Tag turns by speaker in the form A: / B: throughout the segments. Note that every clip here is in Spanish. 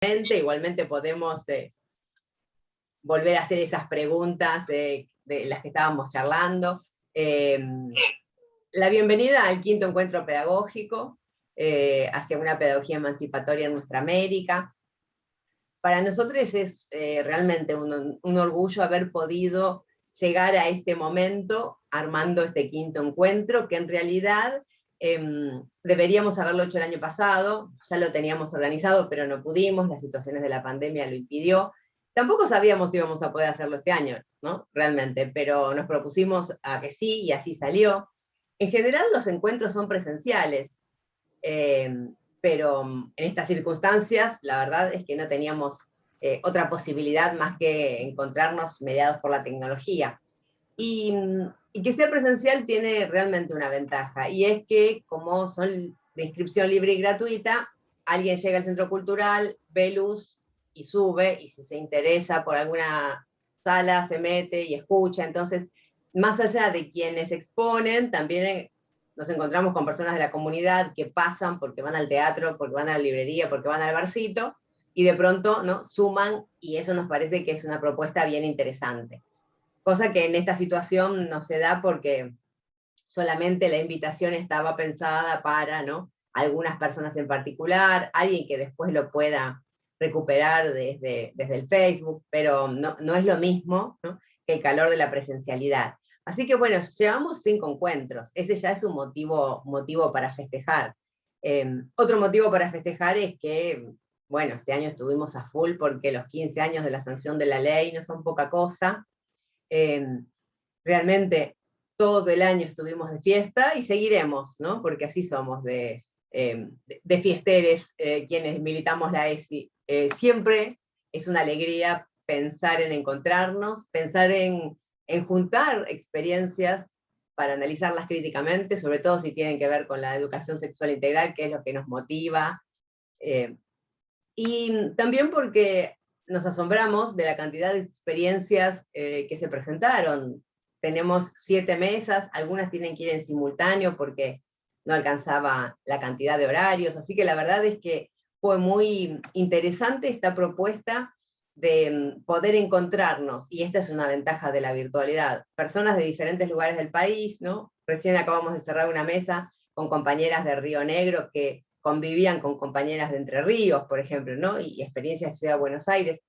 A: igualmente podemos volver a hacer esas preguntas de las que estábamos charlando. La bienvenida al quinto encuentro pedagógico hacia una pedagogía emancipatoria en nuestra América. Para nosotros es realmente un orgullo haber podido llegar a este momento armando este quinto encuentro, que en realidad deberíamos haberlo hecho el año pasado, ya lo teníamos organizado, pero no pudimos, las situaciones de la pandemia lo impidió. Tampoco sabíamos si íbamos a poder hacerlo este año, ¿no? Realmente, pero nos propusimos a que sí, y así salió. En general los encuentros son presenciales, pero en estas circunstancias la verdad es que no teníamos otra posibilidad más que encontrarnos mediados por la tecnología. Y que sea presencial tiene realmente una ventaja, y es que como son de inscripción libre y gratuita, alguien llega al centro cultural, ve luz y sube, y si se interesa por alguna sala se mete y escucha. Entonces, más allá de quienes exponen, también nos encontramos con personas de la comunidad que pasan porque van al teatro, porque van a la librería, porque van al barcito, y de pronto, ¿no?, suman, y eso nos parece que es una propuesta bien interesante. Cosa que en esta situación no se da porque solamente la invitación estaba pensada para, ¿no?, algunas personas en particular, alguien que después lo pueda recuperar desde el Facebook, pero no es lo mismo, ¿no?, que el calor de la presencialidad. Así que bueno, llevamos 5 encuentros, ese ya es un motivo para festejar. Otro motivo para festejar es que, bueno, este año estuvimos a full porque los 15 años de la sanción de la ley no son poca cosa. Realmente todo el año estuvimos de fiesta y seguiremos, ¿no?, porque así somos de fiesteres quienes militamos la ESI. Siempre es una alegría pensar en encontrarnos, pensar en juntar experiencias para analizarlas críticamente, sobre todo si tienen que ver con la educación sexual integral, que es lo que nos motiva. Y también porque nos asombramos de la cantidad de experiencias que se presentaron. Tenemos 7 mesas, algunas tienen que ir en simultáneo porque no alcanzaba la cantidad de horarios, así que la verdad es que fue muy interesante esta propuesta de poder encontrarnos, y esta es una ventaja de la virtualidad, personas de diferentes lugares del país, ¿no? Recién acabamos de cerrar una mesa con compañeras de Río Negro que convivían con compañeras de Entre Ríos, por ejemplo, ¿no?, y experiencias de Ciudad de Buenos Aires,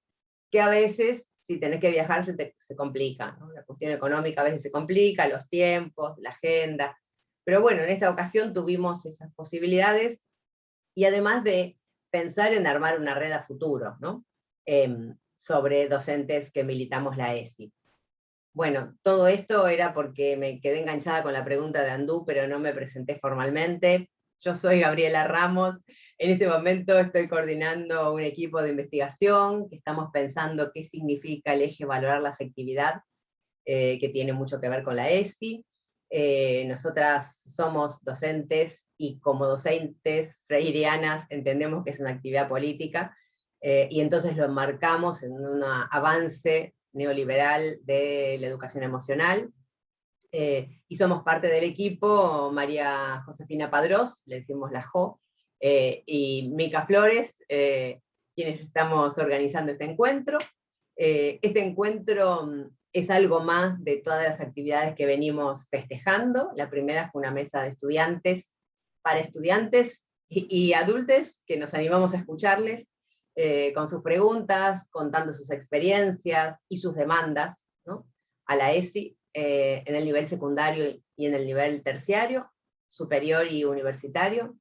A: que a veces, si tenés que viajar, se complica, ¿no? La cuestión económica a veces se complica, los tiempos, la agenda, pero bueno, en esta ocasión tuvimos esas posibilidades, y además de pensar en armar una red a futuro, ¿no?, sobre docentes que militamos la ESI. Bueno, todo esto era porque me quedé enganchada con la pregunta de Andú, pero no me presenté formalmente. Yo soy Gabriela Ramos, en este momento estoy coordinando un equipo de investigación, que estamos pensando qué significa el eje valorar la afectividad, que tiene mucho que ver con la ESI. Nosotras somos docentes, y como docentes freirianas entendemos que es una actividad política, y entonces lo enmarcamos en un avance neoliberal de la educación emocional, y somos parte del equipo María Josefina Padrós, le decimos la Jo, y Mica Flores, quienes estamos organizando este encuentro. Este encuentro es algo más de todas las actividades que venimos festejando. La primera fue una mesa de estudiantes, para estudiantes y adultos, que nos animamos a escucharles, con sus preguntas, contando sus experiencias y sus demandas, ¿no?, a la ESI, en el nivel secundario y en el nivel terciario, superior y universitario.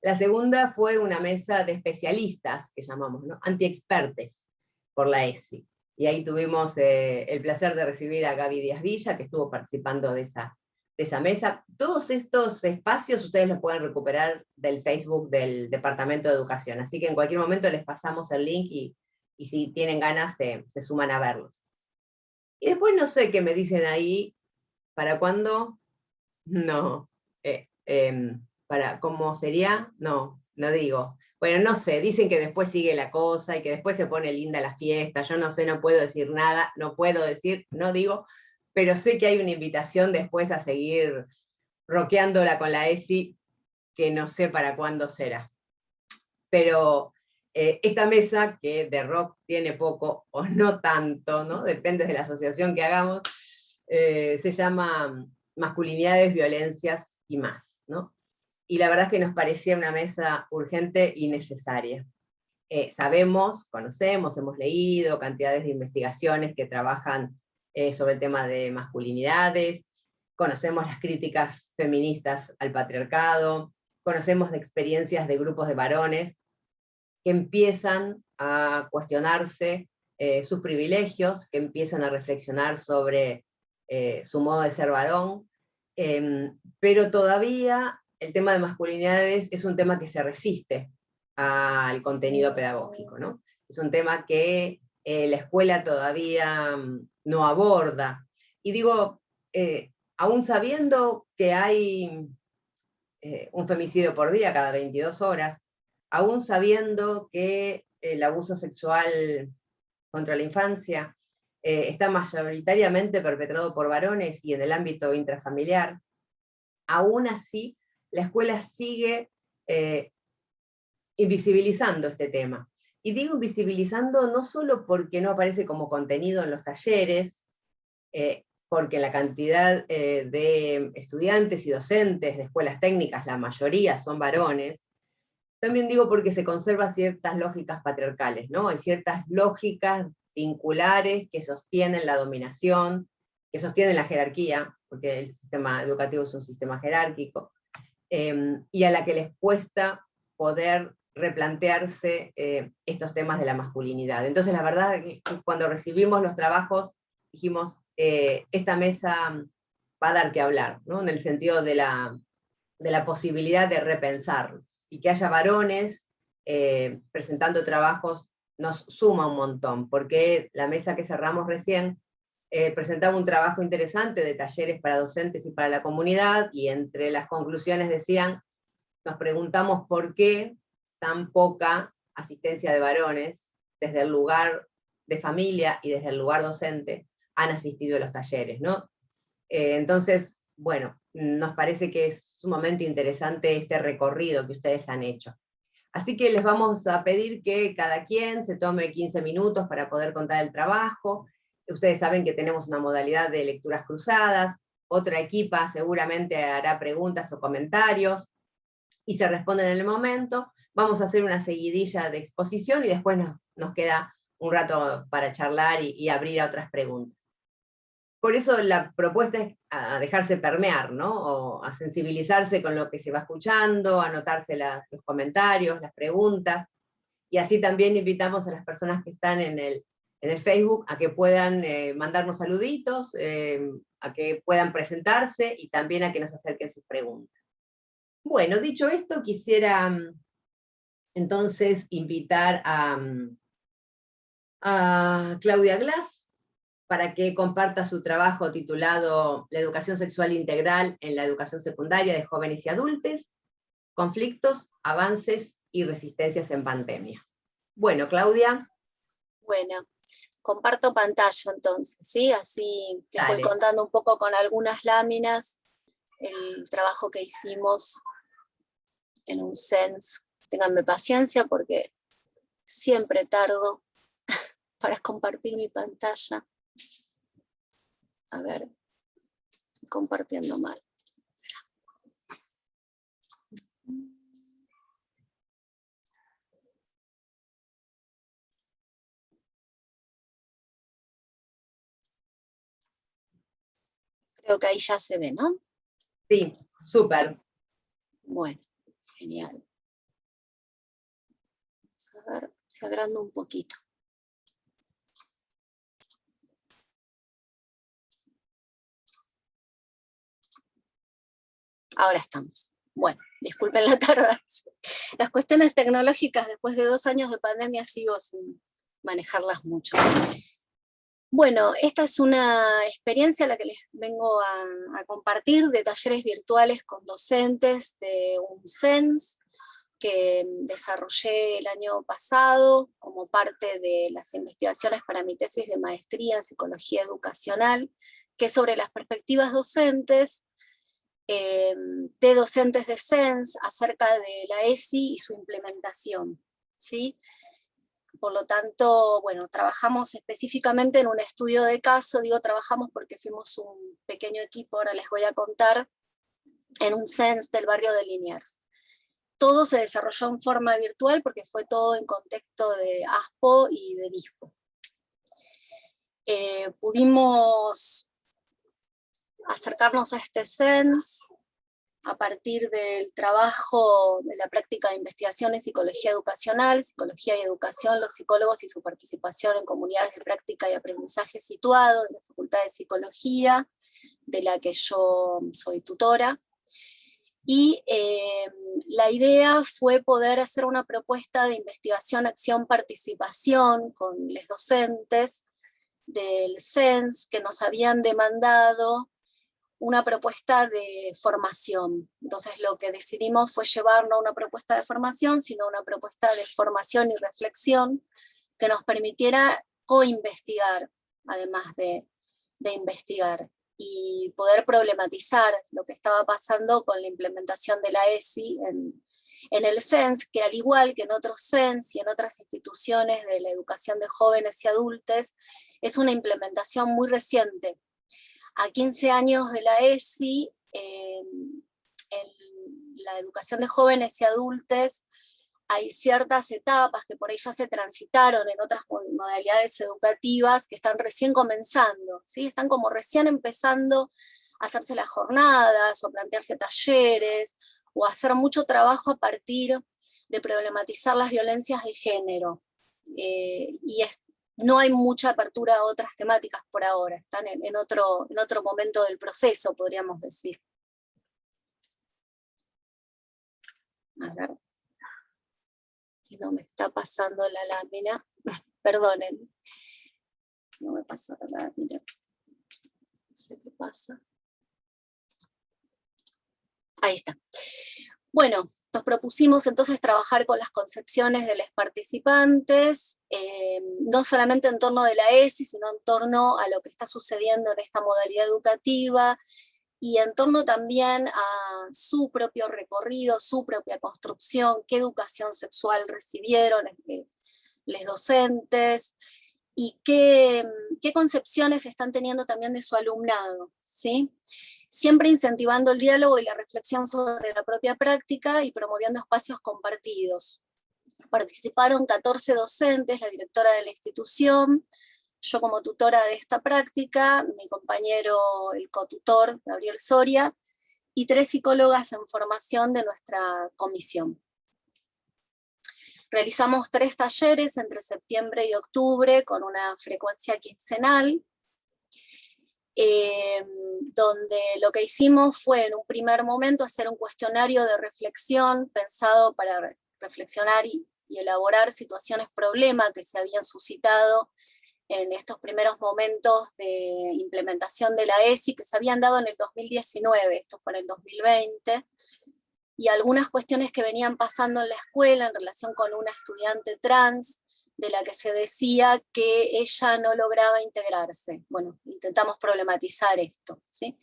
A: La segunda fue una mesa de especialistas, que llamamos, ¿no?, anti-expertes por la ESI. Y ahí tuvimos el placer de recibir a Gaby Díaz Villa, que estuvo participando de esa mesa. Todos estos espacios ustedes los pueden recuperar del Facebook del Departamento de Educación, así que en cualquier momento les pasamos el link, y si tienen ganas se suman a verlos. Y después no sé qué me dicen ahí, ¿para cuándo? No. ¿Cómo sería? No digo. Bueno, no sé, dicen que después sigue la cosa, y que después se pone linda la fiesta, yo no sé, no puedo decir nada, no puedo decir, no digo, pero sé que hay una invitación después a seguir rockeándola con la ESI, que no sé para cuándo será. Pero Esta mesa, que de rock tiene poco o no tanto, ¿no? Depende de la asociación que hagamos, se llama Masculinidades, Violencias y más, ¿no? Y la verdad es que nos parecía una mesa urgente y necesaria. Sabemos, conocemos, hemos leído cantidades de investigaciones que trabajan sobre el tema de masculinidades, conocemos las críticas feministas al patriarcado, conocemos de experiencias de grupos de varones que empiezan a cuestionarse sus privilegios, que empiezan a reflexionar sobre su modo de ser varón, pero todavía el tema de masculinidades es un tema que se resiste al contenido pedagógico, ¿no? Es un tema que la escuela todavía no aborda. Y digo, aún sabiendo que hay un femicidio por día cada 22 horas, aún sabiendo que el abuso sexual contra la infancia está mayoritariamente perpetrado por varones y en el ámbito intrafamiliar, aún así la escuela sigue invisibilizando este tema. Y digo invisibilizando no solo porque no aparece como contenido en los talleres, porque la cantidad de estudiantes y docentes de escuelas técnicas, la mayoría son varones, también digo porque se conservan ciertas lógicas patriarcales, ¿no? Hay ciertas lógicas vinculares que sostienen la dominación, que sostienen la jerarquía, porque el sistema educativo es un sistema jerárquico, y a la que les cuesta poder replantearse estos temas de la masculinidad. Entonces, la verdad, que cuando recibimos los trabajos, dijimos, esta mesa va a dar que hablar, ¿no? En el sentido de la posibilidad de repensarlos, y que haya varones presentando trabajos nos suma un montón, porque la mesa que cerramos recién presentaba un trabajo interesante de talleres para docentes y para la comunidad, y entre las conclusiones decían, nos preguntamos por qué tan poca asistencia de varones desde el lugar de familia y desde el lugar docente han asistido a los talleres, ¿no? Entonces, bueno, nos parece que es sumamente interesante este recorrido que ustedes han hecho. Así que les vamos a pedir que cada quien se tome 15 minutos para poder contar el trabajo. Ustedes saben que tenemos una modalidad de lecturas cruzadas, otra equipa seguramente hará preguntas o comentarios, y se responden en el momento. Vamos a hacer una seguidilla de exposición y después nos queda un rato para charlar y abrir a otras preguntas. Por eso la propuesta es a dejarse permear, ¿no? O a sensibilizarse con lo que se va escuchando, a anotarse los comentarios, las preguntas, y así también invitamos a las personas que están en el Facebook a que puedan mandarnos saluditos, a que puedan presentarse y también a que nos acerquen sus preguntas. Bueno, dicho esto, quisiera entonces invitar a Claudia Glass para que comparta su trabajo titulado La educación sexual integral en la educación secundaria de jóvenes y adultos, conflictos, avances y resistencias en pandemia. Bueno, Claudia.
B: Bueno, comparto pantalla entonces, ¿sí? Así les voy contando un poco con algunas láminas el trabajo que hicimos en un SENS. Ténganme paciencia porque siempre tardo para compartir mi pantalla. A ver, estoy compartiendo mal. Creo que ahí ya se ve, ¿no?
A: Sí, súper.
B: Bueno, genial. Vamos a ver si agrando un poquito. Ahora estamos. Bueno, disculpen la tardanza. Las cuestiones tecnológicas, después de 2 años de pandemia, sigo sin manejarlas mucho. Bueno, esta es una experiencia a la que les vengo a compartir de talleres virtuales con docentes de un SENS que desarrollé el año pasado como parte de las investigaciones para mi tesis de maestría en psicología educacional, que es sobre las perspectivas docentes de docentes de SENS acerca de la ESI y su implementación, ¿sí? Por lo tanto, bueno, trabajamos específicamente en un estudio de caso, digo trabajamos porque fuimos un pequeño equipo, ahora les voy a contar, en un CENS del barrio de Liniers. Todo se desarrolló en forma virtual porque fue todo en contexto de ASPO y de DISPO. Pudimos acercarnos a este CENS a partir del trabajo de la práctica de investigación en psicología educacional, psicología y educación, los psicólogos y su participación en comunidades de práctica y aprendizaje situado, de la Facultad de Psicología, de la que yo soy tutora. Y la idea fue poder hacer una propuesta de investigación, acción, participación con los docentes del CENS que nos habían demandado una propuesta de formación. Entonces lo que decidimos fue llevar no una propuesta de formación, sino una propuesta de formación y reflexión que nos permitiera co-investigar, además de investigar, y poder problematizar lo que estaba pasando con la implementación de la ESI en el CENS, que al igual que en otros CENS y en otras instituciones de la educación de jóvenes y adultos, es una implementación muy reciente. A 15 años de la ESI, en la educación de jóvenes y adultos hay ciertas etapas que por ahí ya se transitaron en otras modalidades educativas que están recién comenzando, ¿sí? Están como recién empezando a hacerse las jornadas, o a plantearse talleres, o a hacer mucho trabajo a partir de problematizar las violencias de género. No hay mucha apertura a otras temáticas por ahora, están en otro momento del proceso, podríamos decir. A ver, que no me está pasando la lámina, perdonen, no me pasó la lámina, no sé qué pasa. Ahí está. Bueno, nos propusimos entonces trabajar con las concepciones de los participantes, no solamente en torno de la ESI, sino en torno a lo que está sucediendo en esta modalidad educativa, y en torno también a su propio recorrido, su propia construcción, qué educación sexual recibieron los docentes, y qué concepciones están teniendo también de su alumnado, ¿sí? Siempre incentivando el diálogo y la reflexión sobre la propia práctica y promoviendo espacios compartidos. Participaron 14 docentes, la directora de la institución, yo como tutora de esta práctica, mi compañero, el cotutor, Gabriel Soria, y 3 psicólogas en formación de nuestra comisión. Realizamos 3 talleres entre septiembre y octubre con una frecuencia quincenal, donde lo que hicimos fue en un primer momento hacer un cuestionario de reflexión pensado para reflexionar y elaborar situaciones problema que se habían suscitado en estos primeros momentos de implementación de la ESI que se habían dado en el 2019, esto fue en el 2020, y algunas cuestiones que venían pasando en la escuela en relación con una estudiante trans, de la que se decía que ella no lograba integrarse. Bueno, intentamos problematizar esto, ¿sí?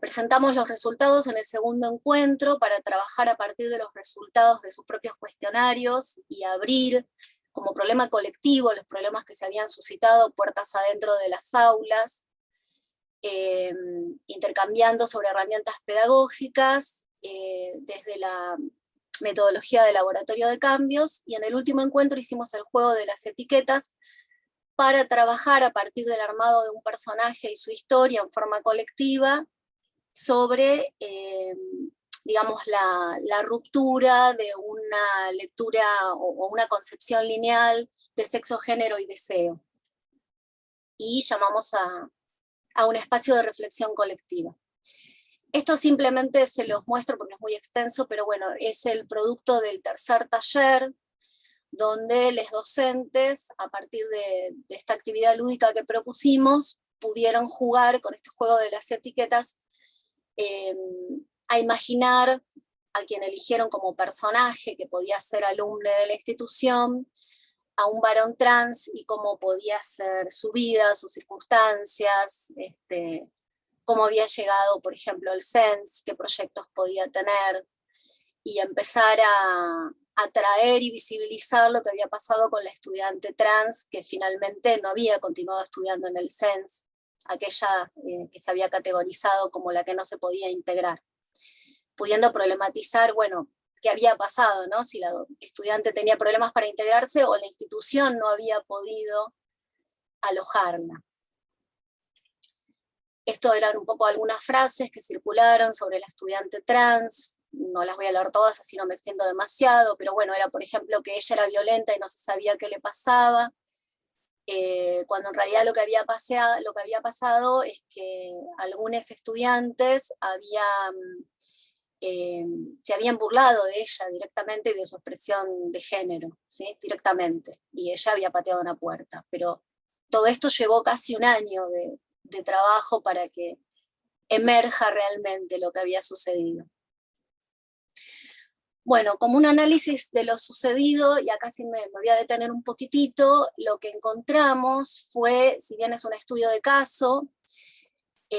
B: Presentamos los resultados en el segundo encuentro para trabajar a partir de los resultados de sus propios cuestionarios y abrir como problema colectivo los problemas que se habían suscitado puertas adentro de las aulas, intercambiando sobre herramientas pedagógicas, desde la metodología de laboratorio de cambios, y en el último encuentro hicimos el juego de las etiquetas para trabajar a partir del armado de un personaje y su historia en forma colectiva sobre, digamos, la ruptura de una lectura o una concepción lineal de sexo, género y deseo. Y llamamos a un espacio de reflexión colectiva. Esto simplemente se los muestro porque es muy extenso, pero bueno, es el producto del tercer taller, donde los docentes, a partir de esta actividad lúdica que propusimos, pudieron jugar con este juego de las etiquetas, a imaginar a quien eligieron como personaje, que podía ser alumno de la institución, a un varón trans, y cómo podía ser su vida, sus circunstancias, cómo había llegado, por ejemplo, el CENS, qué proyectos podía tener, y empezar atraer y visibilizar lo que había pasado con la estudiante trans que finalmente no había continuado estudiando en el CENS, aquella que se había categorizado como la que no se podía integrar, pudiendo problematizar, bueno, qué había pasado, ¿no? Si la estudiante tenía problemas para integrarse o la institución no había podido alojarla. Esto eran un poco algunas frases que circularon sobre la estudiante trans, no las voy a leer todas, así no me extiendo demasiado, pero bueno, era por ejemplo que ella era violenta y no se sabía qué le pasaba, cuando en realidad lo que había pasado es que algunos estudiantes se habían burlado de ella directamente y de su expresión de género, ¿sí? Directamente, y ella había pateado una puerta, pero todo esto llevó casi un año de trabajo para que emerja realmente lo que había sucedido. Bueno, como un análisis de lo sucedido, y acá sí me voy a detener un poquitito, lo que encontramos fue, si bien es un estudio de caso,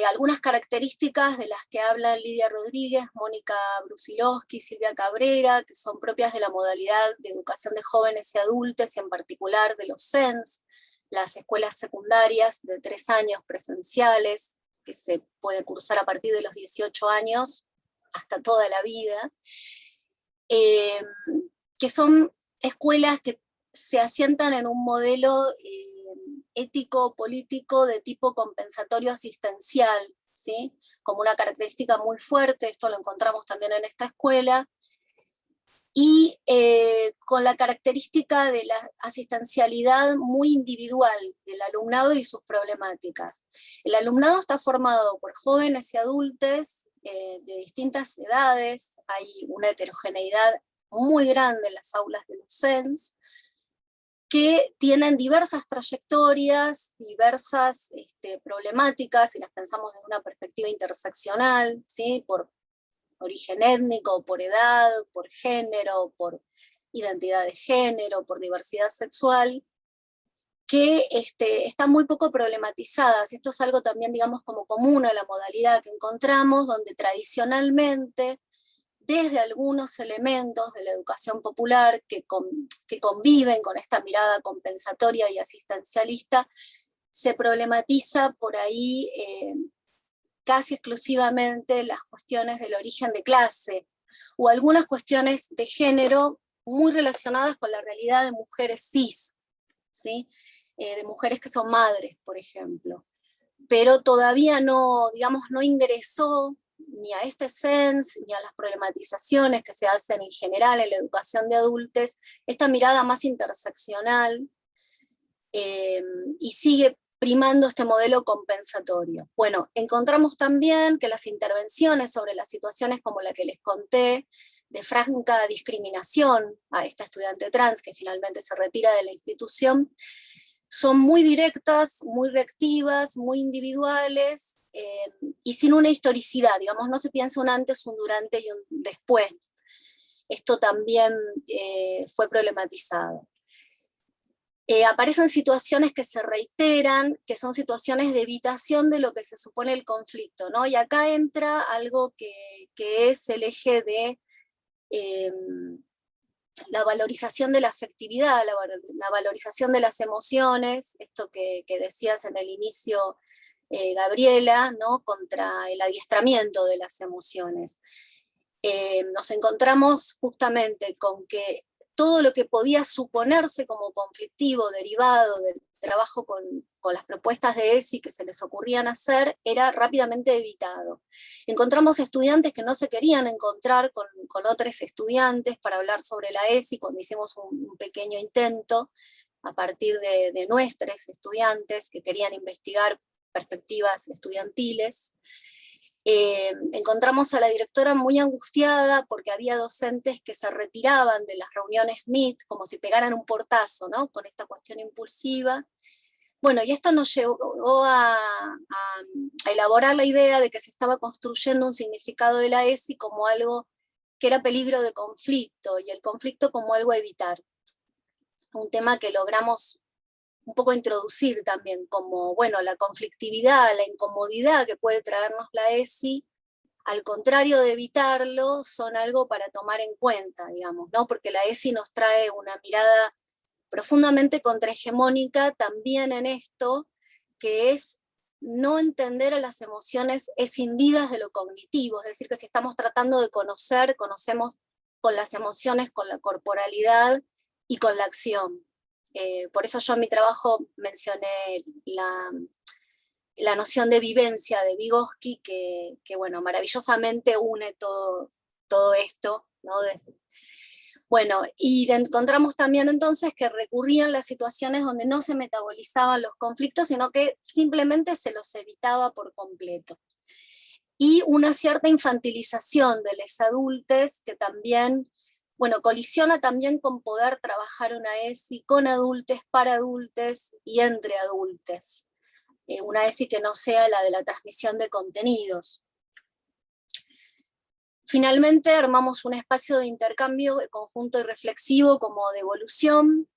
B: algunas características de las que hablan Lidia Rodríguez, Mónica Brusilowski, Silvia Cabrera, que son propias de la modalidad de educación de jóvenes y adultos, y en particular de los CENS, las escuelas secundarias de 3 años presenciales, que se puede cursar a partir de los 18 años hasta toda la vida, que son escuelas que se asientan en un modelo ético-político de tipo compensatorio asistencial, ¿sí? Como una característica muy fuerte, esto lo encontramos también en esta escuela, y con la característica de la asistencialidad muy individual del alumnado y sus problemáticas. El alumnado está formado por jóvenes y adultos de distintas edades, hay una heterogeneidad muy grande en las aulas de los CENS, que tienen diversas trayectorias, diversas problemáticas, si las pensamos desde una perspectiva interseccional, ¿sí? Por origen étnico, por edad, por género, por identidad de género, por diversidad sexual, que están muy poco problematizadas. Esto es algo también, digamos, como común a la modalidad que encontramos, donde tradicionalmente, desde algunos elementos de la educación popular que conviven con esta mirada compensatoria y asistencialista, se problematiza por ahí casi exclusivamente las cuestiones del origen de clase, o algunas cuestiones de género muy relacionadas con la realidad de mujeres cis, ¿sí? De mujeres que son madres, por ejemplo. Pero todavía no, digamos, no ingresó ni a este CENS, ni a las problematizaciones que se hacen en general en la educación de adultos, esta mirada más interseccional, y sigue primando este modelo compensatorio. Bueno, encontramos también que las intervenciones sobre las situaciones como la que les conté, de franca discriminación a esta estudiante trans que finalmente se retira de la institución, son muy directas, muy reactivas, muy individuales, y sin una historicidad, digamos, no se piensa un antes, un durante y un después. Esto también fue problematizado. Aparecen situaciones que se reiteran, que son situaciones de evitación de lo que se supone el conflicto, ¿no? Y acá entra algo que es el eje de la valorización de la afectividad, la valorización de las emociones, esto que decías en el inicio, Gabriela, ¿no? Contra el adiestramiento de las emociones. Nos encontramos justamente con que todo lo que podía suponerse como conflictivo derivado del trabajo con las propuestas de ESI que se les ocurrían hacer, era rápidamente evitado. Encontramos estudiantes que no se querían encontrar con otros estudiantes para hablar sobre la ESI cuando hicimos un pequeño intento a partir de nuestros estudiantes que querían investigar perspectivas estudiantiles. Encontramos a la directora muy angustiada porque había docentes que se retiraban de las reuniones MIT como si pegaran un portazo, ¿no? Con esta cuestión impulsiva. Bueno, y esto nos llevó a elaborar la idea de que se estaba construyendo un significado de la ESI como algo que era peligro de conflicto, y el conflicto como algo a evitar. Un tema que logramos un poco introducir también, como, bueno, la conflictividad, la incomodidad que puede traernos la ESI, al contrario de evitarlo, son algo para tomar en cuenta, digamos, ¿no? Porque la ESI nos trae una mirada profundamente contrahegemónica también en esto, que es no entender a las emociones escindidas de lo cognitivo, es decir, que si estamos tratando de conocer, conocemos con las emociones, con la corporalidad y con la acción. Por eso yo en mi trabajo mencioné la noción de vivencia de Vygotsky, que bueno, maravillosamente une todo esto, ¿no? Bueno, y encontramos también entonces que recurrían las situaciones donde no se metabolizaban los conflictos, sino que simplemente se los evitaba por completo. Y una cierta infantilización de los adultos que también, bueno, colisiona también con poder trabajar una ESI con adultos, para adultos y entre adultos. Una ESI que no sea la de la transmisión de contenidos. Finalmente armamos un espacio de intercambio conjunto y reflexivo como devolución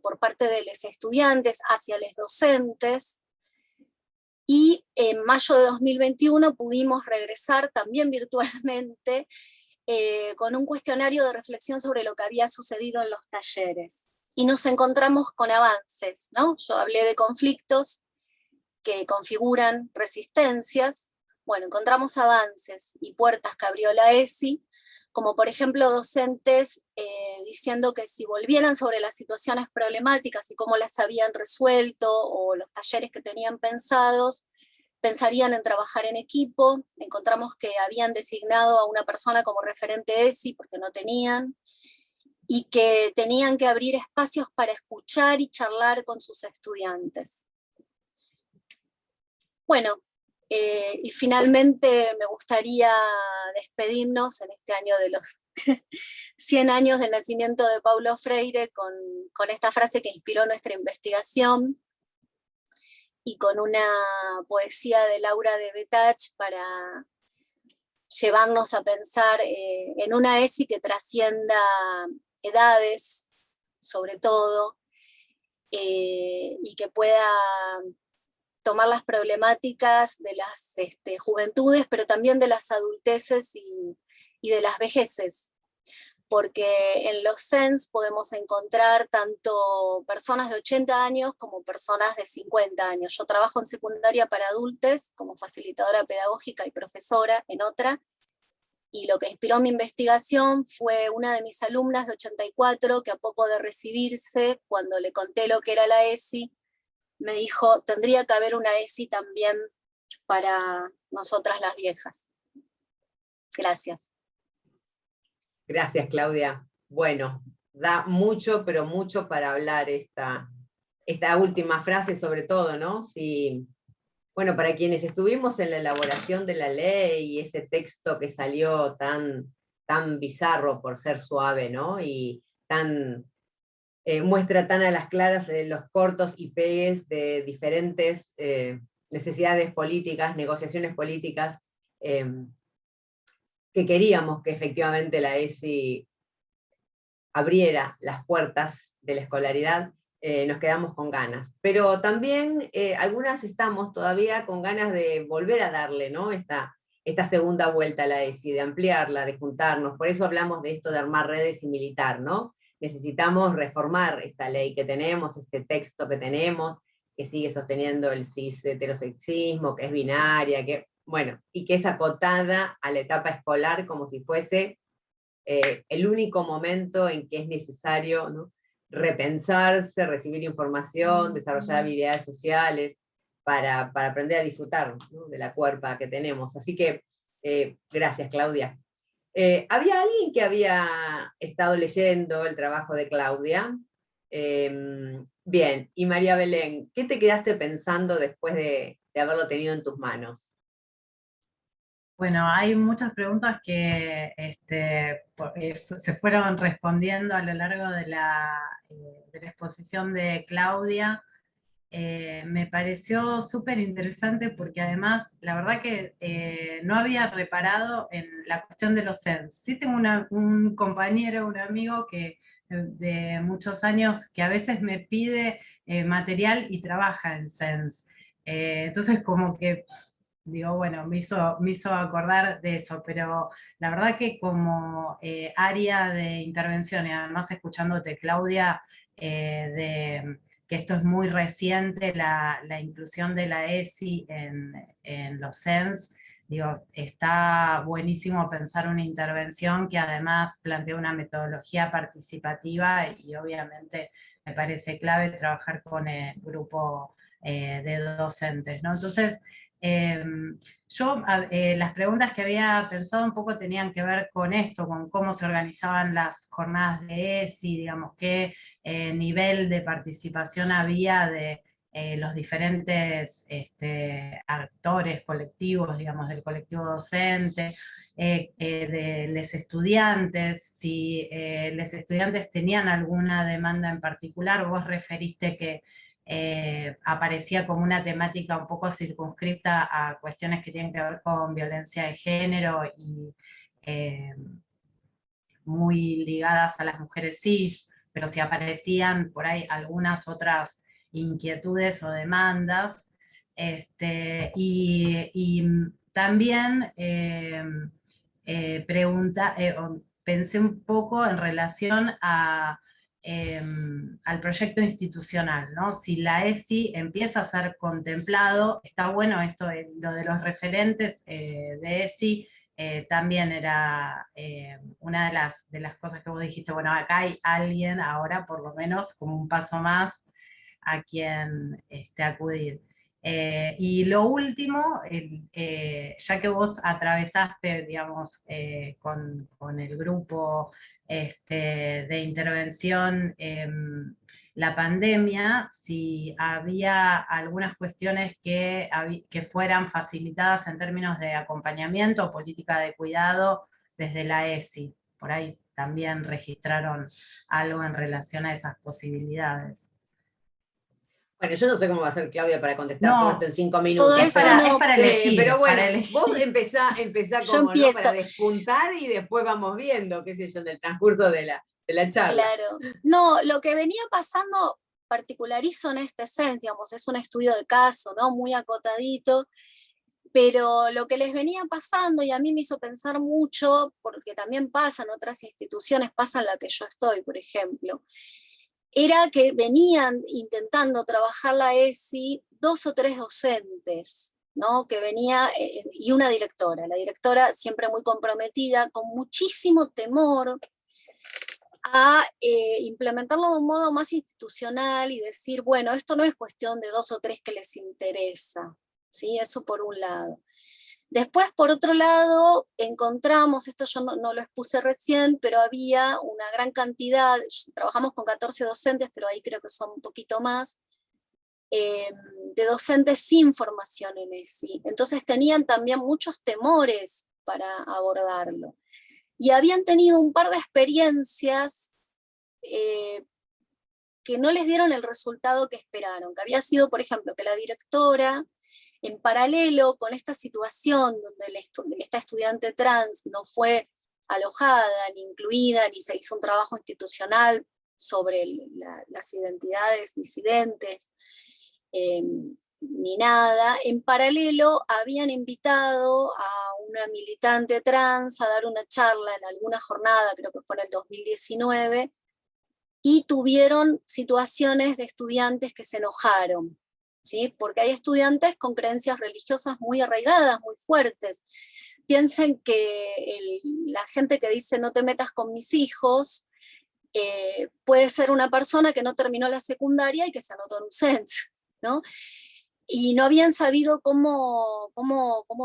B: por parte de los estudiantes hacia los docentes, y en mayo de 2021 pudimos regresar también virtualmente con un cuestionario de reflexión sobre lo que había sucedido en los talleres. Y nos encontramos con avances, ¿no? Yo hablé de conflictos que configuran resistencias. Bueno, encontramos avances y puertas que abrió la ESI, como por ejemplo docentes diciendo que si volvieran sobre las situaciones problemáticas y cómo las habían resuelto, o los talleres que tenían pensados, pensarían en trabajar en equipo. Encontramos que habían designado a una persona como referente ESI porque no tenían, y que tenían que abrir espacios para escuchar y charlar con sus estudiantes. Bueno, y finalmente me gustaría despedirnos en este año de los 100 años del nacimiento de Paulo Freire con esta frase que inspiró nuestra investigación, y con una poesía de Laura de Betach para llevarnos a pensar en una ESI que trascienda edades, sobre todo, y que pueda tomar las problemáticas de las juventudes, pero también de las adulteces y de las vejeces, porque en los CENS podemos encontrar tanto personas de 80 años como personas de 50 años. Yo trabajo en secundaria para adultos como facilitadora pedagógica y profesora en otra, y lo que inspiró mi investigación fue una de mis alumnas de 84 que a poco de recibirse, cuando le conté lo que era la ESI, me dijo, tendría que haber una ESI también para nosotras las viejas. Gracias.
A: Gracias, Claudia. Bueno, da mucho, pero mucho para hablar esta última frase, sobre todo, ¿no? Si, bueno, para quienes estuvimos en la elaboración de la ley y ese texto que salió tan bizarro por ser suave, ¿no? Y muestra tan a las claras los cortos y pegues de diferentes necesidades políticas, negociaciones políticas, que queríamos que efectivamente la ESI abriera las puertas de la escolaridad, nos quedamos con ganas. Pero también algunas estamos todavía con ganas de volver a darle, ¿no? esta segunda vuelta a la ESI, de ampliarla, de juntarnos. Por eso hablamos de esto de armar redes y militar, ¿no? Necesitamos reformar esta ley que tenemos, este texto que tenemos, que sigue sosteniendo el cis heterosexismo, que es binaria, bueno, y que es acotada a la etapa escolar como si fuese el único momento en que es necesario, ¿no?, repensarse, recibir información, desarrollar habilidades sociales, para aprender a disfrutar, ¿no?, de la cuerpa que tenemos. Así que, gracias, Claudia. ¿Había alguien que había estado leyendo el trabajo de Claudia? Bien, y María Belén, ¿qué te quedaste pensando después de haberlo tenido en tus manos?
C: Bueno, hay muchas preguntas que se fueron respondiendo a lo largo de la exposición de Claudia. Me pareció súper interesante porque además, la verdad que no había reparado en la cuestión de los CENS. Sí tengo un compañero, un amigo de muchos años que a veces me pide material y trabaja en CENS. Entonces como que digo, bueno, me hizo acordar de eso, pero la verdad que como área de intervención, y además escuchándote, Claudia, que esto es muy reciente, la inclusión de la ESI en los CENS, digo, está buenísimo pensar una intervención que además plantea una metodología participativa y obviamente me parece clave trabajar con el grupo de docentes, ¿no? Entonces, las preguntas que había pensado un poco tenían que ver con esto, con cómo se organizaban las jornadas de ESI, digamos, qué nivel de participación había de los diferentes actores colectivos, digamos, del colectivo docente, de los estudiantes, si los estudiantes tenían alguna demanda en particular. Vos referiste que aparecía como una temática un poco circunscripta a cuestiones que tienen que ver con violencia de género y eh, muy ligadas a las mujeres cis, pero si aparecían por ahí algunas otras inquietudes o demandas. Y también pensé un poco en relación al proyecto institucional, ¿no? Si la ESI empieza a ser contemplado, está bueno esto, lo de los referentes de ESI, también era una de las cosas que vos dijiste, bueno, acá hay alguien ahora, por lo menos, como un paso más a quien acudir. Y lo último, ya que vos atravesaste, digamos, con el grupo de intervención, la pandemia, si había algunas cuestiones que fueran facilitadas en términos de acompañamiento o política de cuidado desde la ESI. Por ahí también registraron algo en relación a esas posibilidades.
A: Bueno, yo no sé cómo va a ser Claudia para contestar todo esto
C: No,
A: en 5
B: Todo
A: minutos,
B: eso
A: pero,
C: es para elegir.
A: pero bueno,
C: para elegir.
A: vos empezá
B: yo
A: como, ¿no? Para
B: empiezo.
A: despuntar y después vamos viendo, qué sé yo, en el transcurso de la charla.
B: Claro. No, lo que venía pasando, particularizo en este senso, digamos, es un estudio de caso, ¿no? Muy acotadito, pero lo que les venía pasando, y a mí me hizo pensar mucho, porque también pasa en otras instituciones, pasa en la que yo estoy, por ejemplo, era que venían intentando trabajar la ESI 2 o 3 docentes, ¿no? Que venía, y una directora, la directora siempre muy comprometida, con muchísimo temor a implementarlo de un modo más institucional y decir, bueno, esto no es cuestión de 2 o 3 que les interesa, ¿sí? Eso por un lado. Después, por otro lado, encontramos, esto yo no lo expuse recién, pero había una gran cantidad, trabajamos con 14 docentes, pero ahí creo que son un poquito más, de docentes sin formación en ESI. Entonces tenían también muchos temores para abordarlo. Y habían tenido un par de experiencias que no les dieron el resultado que esperaron, que había sido, por ejemplo, que la directora, en paralelo con esta situación donde esta estudiante trans no fue alojada, ni incluida, ni se hizo un trabajo institucional sobre las identidades disidentes, ni nada, en paralelo habían invitado a una militante trans a dar una charla en alguna jornada, creo que fue en el 2019, y tuvieron situaciones de estudiantes que se enojaron, ¿sí? Porque hay estudiantes con creencias religiosas muy arraigadas, muy fuertes. Piensen que la gente que dice no te metas con mis hijos, puede ser una persona que no terminó la secundaria y que se anotó en un CENS, ¿no? Y no habían sabido cómo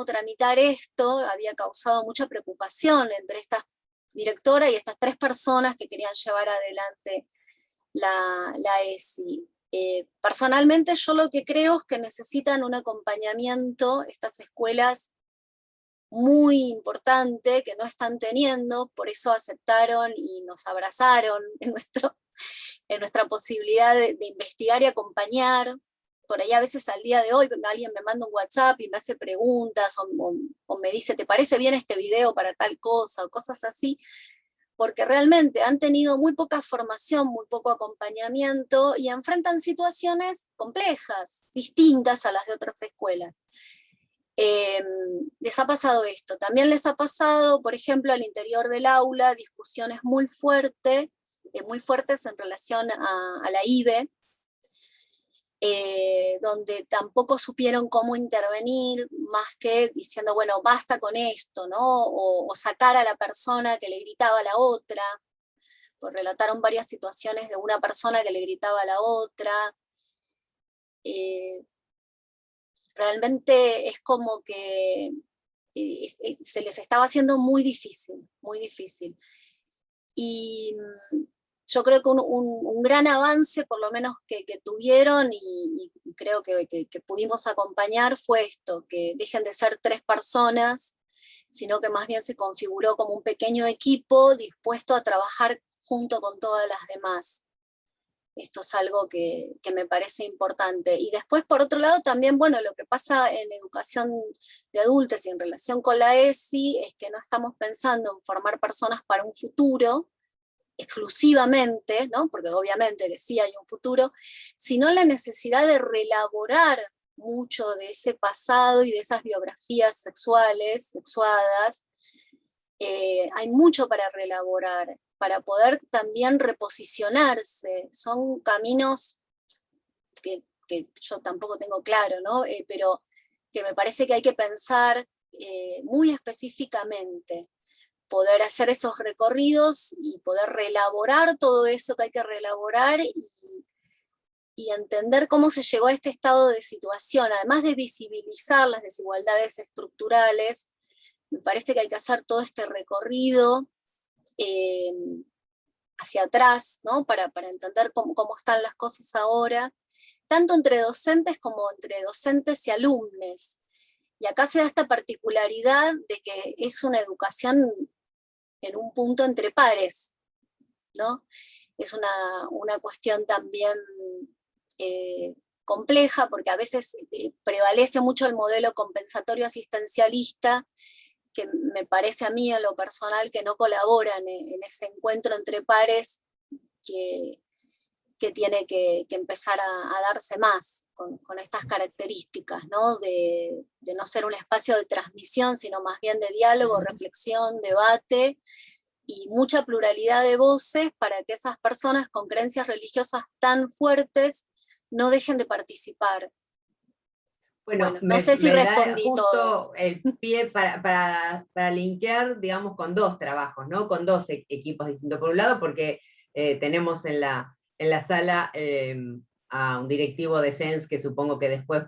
B: tramitar esto, había causado mucha preocupación entre esta directora y estas 3 personas que querían llevar adelante la ESI. Personalmente yo lo que creo es que necesitan un acompañamiento, estas escuelas muy importante que no están teniendo, por eso aceptaron y nos abrazaron en nuestra posibilidad de investigar y acompañar. Por ahí a veces al día de hoy alguien me manda un WhatsApp y me hace preguntas o me dice, ¿te parece bien este video para tal cosa? O cosas así, porque realmente han tenido muy poca formación, muy poco acompañamiento y enfrentan situaciones complejas, distintas a las de otras escuelas. Les ha pasado esto. También les ha pasado, por ejemplo, al interior del aula, discusiones muy fuertes en relación a la IBE, donde tampoco supieron cómo intervenir, más que diciendo, bueno, basta con esto, ¿no? O sacar a la persona que le gritaba a la otra, pues relataron varias situaciones de una persona que le gritaba a la otra. Realmente es como que se les estaba haciendo muy difícil, muy difícil. Y yo creo que un gran avance, por lo menos que tuvieron, y creo que pudimos acompañar, fue esto, que dejen de ser 3 personas, sino que más bien se configuró como un pequeño equipo dispuesto a trabajar junto con todas las demás. Esto es algo que me parece importante. Y después, por otro lado, también, bueno, lo que pasa en educación de adultos y en relación con la ESI es que no estamos pensando en formar personas para un futuro, exclusivamente, ¿no? Porque obviamente que sí hay un futuro, sino la necesidad de reelaborar mucho de ese pasado y de esas biografías sexuales, sexuadas. Hay mucho para reelaborar, para poder también reposicionarse. Son caminos que yo tampoco tengo claro, ¿no? Pero que me parece que hay que pensar muy específicamente, poder hacer esos recorridos y poder reelaborar todo eso que hay que reelaborar y entender cómo se llegó a este estado de situación, además de visibilizar las desigualdades estructurales. Me parece que hay que hacer todo este recorrido hacia atrás, ¿no? Para entender cómo están las cosas ahora, tanto entre docentes como entre docentes y alumnos. Y acá se da esta particularidad de que es una educación en un punto entre pares, ¿no? Es una cuestión también compleja, porque a veces prevalece mucho el modelo compensatorio asistencialista, que me parece a mí en lo personal que no colaboran en ese encuentro entre pares que tiene que empezar a darse más con estas características, ¿no? De no ser un espacio de transmisión, sino más bien de diálogo, reflexión, debate, y mucha pluralidad de voces para que esas personas con creencias religiosas tan fuertes no dejen de participar.
A: Bueno,
B: no sé si
A: me da
B: respondí
A: justo
B: todo.
A: el pie para linkear, digamos, con 2 trabajos, ¿no? Con 2 equipos distintos. Por un lado, porque tenemos en la sala a un directivo de SENS que supongo que después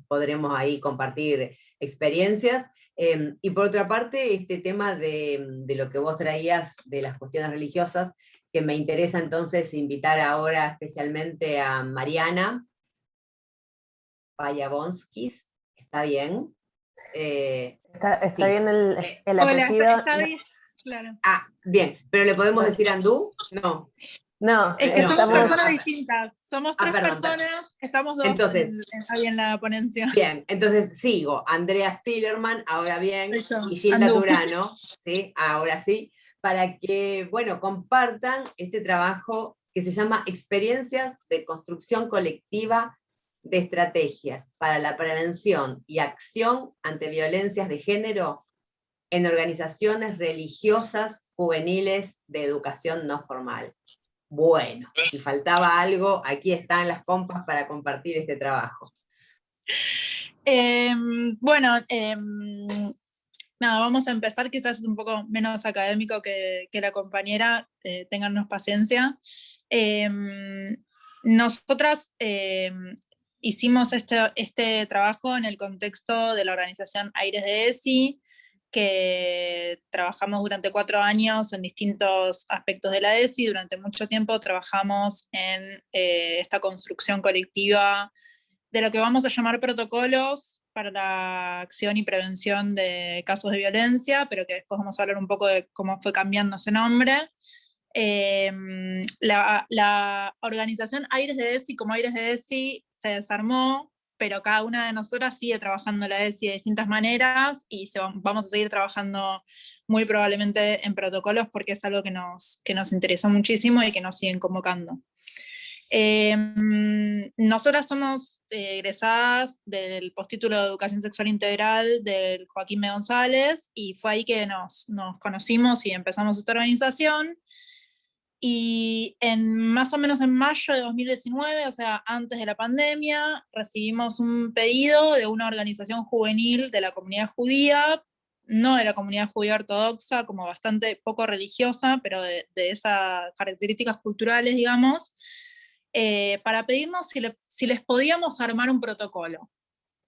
A: podremos ahí compartir experiencias. Y por otra parte, este tema de lo que vos traías de las cuestiones religiosas, que me interesa entonces invitar ahora especialmente a Mariana Payabonskis, ¿está bien?
D: Está
A: Sí.
D: bien el
E: Hola,
D: apellido.
E: está bien, claro.
A: Ah, bien, pero ¿le podemos decir Andú? No.
D: No,
E: Es que somos
D: estamos...
E: personas distintas, somos 3
A: perdón,
E: personas, estamos 2
A: entonces,
E: ahí en la ponencia.
A: Bien, entonces sigo. Andrea Stillerman, ahora bien, y Gilda
E: Andú.
A: Turano, ¿sí? Ahora sí, para que, bueno, compartan este trabajo que se llama Experiencias de Construcción Colectiva de Estrategias para la Prevención y Acción ante Violencias de Género en organizaciones religiosas juveniles de educación no formal. Bueno, si faltaba algo, aquí están las compas para compartir este trabajo.
E: Nada, vamos a empezar, quizás es un poco menos académico que la compañera, téngannos paciencia. Nosotras hicimos este trabajo en el contexto de la organización Aires de ESI, que trabajamos durante 4 años en distintos aspectos de la ESI. Durante mucho tiempo trabajamos en esta construcción colectiva de lo que vamos a llamar protocolos para la acción y prevención de casos de violencia, pero que después vamos a hablar un poco de cómo fue cambiando ese nombre. La organización Aires de ESI como Aires de ESI se desarmó, pero cada una de nosotras sigue trabajando la ESI de distintas maneras y vamos a seguir trabajando muy probablemente en protocolos porque es algo que nos interesó muchísimo y que nos siguen convocando. nosotras somos egresadas del postítulo de Educación Sexual Integral del Joaquín B. González, y fue ahí que nos conocimos y empezamos esta organización. Y más o menos en mayo de 2019, o sea, antes de la pandemia, recibimos un pedido de una organización juvenil de la comunidad judía, no de la comunidad judía ortodoxa, como bastante poco religiosa, pero de esas características culturales, digamos, para pedirnos si les podíamos armar un protocolo,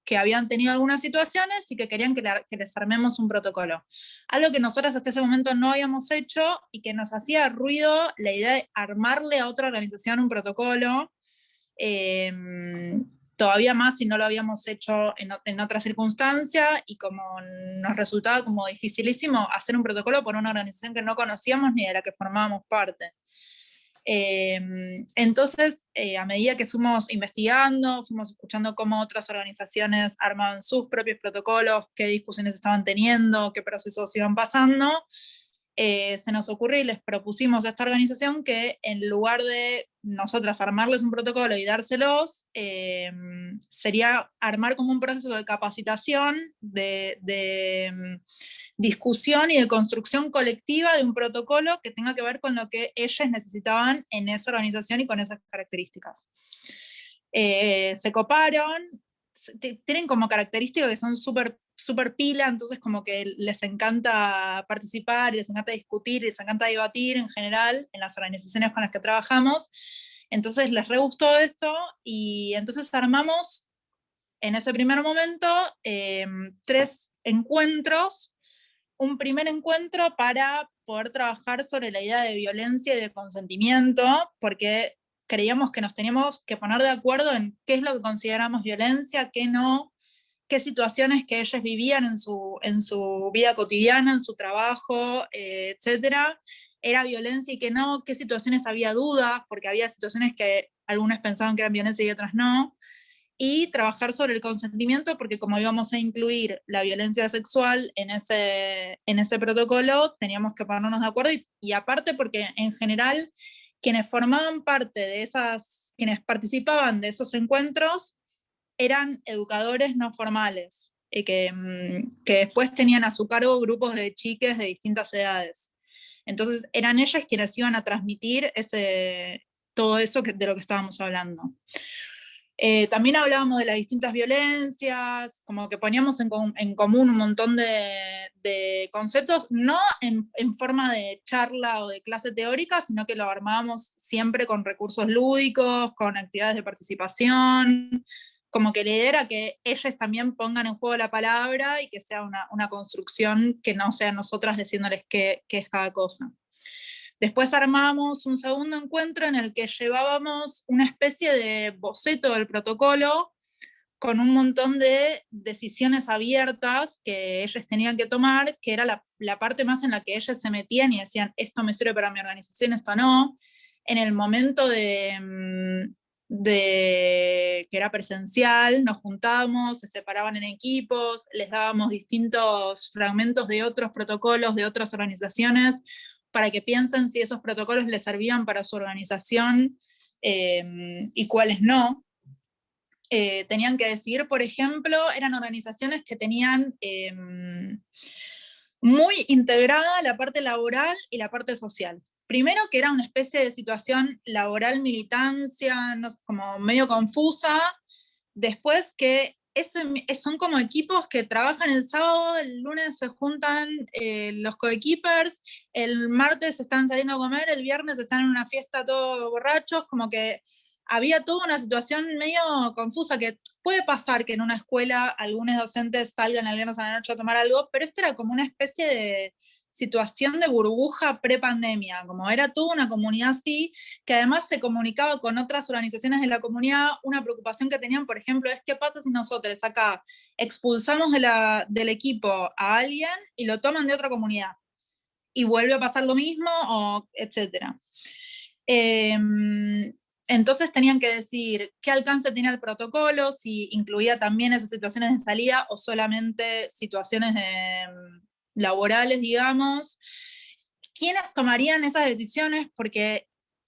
E: que habían tenido algunas situaciones y que querían que les armemos un protocolo. Algo que nosotras hasta ese momento no habíamos hecho y que nos hacía ruido la idea de armarle a otra organización un protocolo, todavía más si no lo habíamos hecho en otra circunstancia, y como nos resultaba como dificilísimo hacer un protocolo por una organización que no conocíamos ni de la que formábamos parte. Entonces, a medida que fuimos investigando, fuimos escuchando cómo otras organizaciones armaban sus propios protocolos, qué discusiones estaban teniendo, qué procesos iban pasando, se nos ocurrió y les propusimos a esta organización que en lugar de nosotras armarles un protocolo y dárselos, sería armar como un proceso de capacitación, de discusión y de construcción colectiva de un protocolo que tenga que ver con lo que ellas necesitaban en esa organización y con esas características. Se coparon, tienen como características que son súper pila, entonces como que les encanta participar, les encanta discutir, les encanta debatir en general en las organizaciones con las que trabajamos. Entonces les re gustó esto, y entonces armamos en ese primer momento 3 encuentros. Un primer encuentro para poder trabajar sobre la idea de violencia y de consentimiento, porque creíamos que nos teníamos que poner de acuerdo en qué es lo que consideramos violencia, qué no, qué situaciones que ellas vivían en su vida cotidiana, en su trabajo, etcétera, era violencia y qué no, qué situaciones había dudas, porque había situaciones que algunas pensaban que eran violencia y otras no, y trabajar sobre el consentimiento, porque como íbamos a incluir la violencia sexual en ese protocolo, teníamos que ponernos de acuerdo, y aparte porque en general quienes formaban parte de quienes participaban de esos encuentros eran educadores no formales, que después tenían a su cargo grupos de chiques de distintas edades. Entonces eran ellas quienes iban a transmitir todo eso de lo que estábamos hablando. También hablábamos de las distintas violencias, como que poníamos en común un montón de conceptos, no en forma de charla o de clase teórica, sino que lo armábamos siempre con recursos lúdicos, con actividades de participación, como que la idea era que ellos también pongan en juego la palabra y que sea una construcción que no sea nosotras diciéndoles qué es cada cosa. Después armamos un segundo encuentro en el que llevábamos una especie de boceto del protocolo con un montón de decisiones abiertas que ellos tenían que tomar, que era la parte más en la que ellos se metían y decían, esto me sirve para mi organización, esto no. En el momento que era presencial, nos juntábamos, se separaban en equipos, les dábamos distintos fragmentos de otros protocolos, de otras organizaciones, para que piensen si esos protocolos les servían para su organización y cuáles no. Tenían que decidir, por ejemplo, eran organizaciones que tenían muy integrada la parte laboral y la parte social. Primero, que era una especie de situación laboral, militancia, no sé, como medio confusa. Después, que son como equipos que trabajan el sábado, el lunes se juntan los coequippers, el martes están saliendo a comer, el viernes están en una fiesta todos borrachos, como que había toda una situación medio confusa, que puede pasar que en una escuela algunos docentes salgan el viernes a la noche a tomar algo, pero esto era como una especie de situación de burbuja pre-pandemia, como era toda una comunidad así, que además se comunicaba con otras organizaciones de la comunidad. Una preocupación que tenían, por ejemplo, es qué pasa si nosotros acá expulsamos del equipo a alguien y lo toman de otra comunidad, y vuelve a pasar lo mismo, o etcétera. Entonces tenían que decidir qué alcance tenía el protocolo, si incluía también esas situaciones de salida o solamente situaciones laborales, digamos. ¿Quiénes tomarían esas decisiones? Porque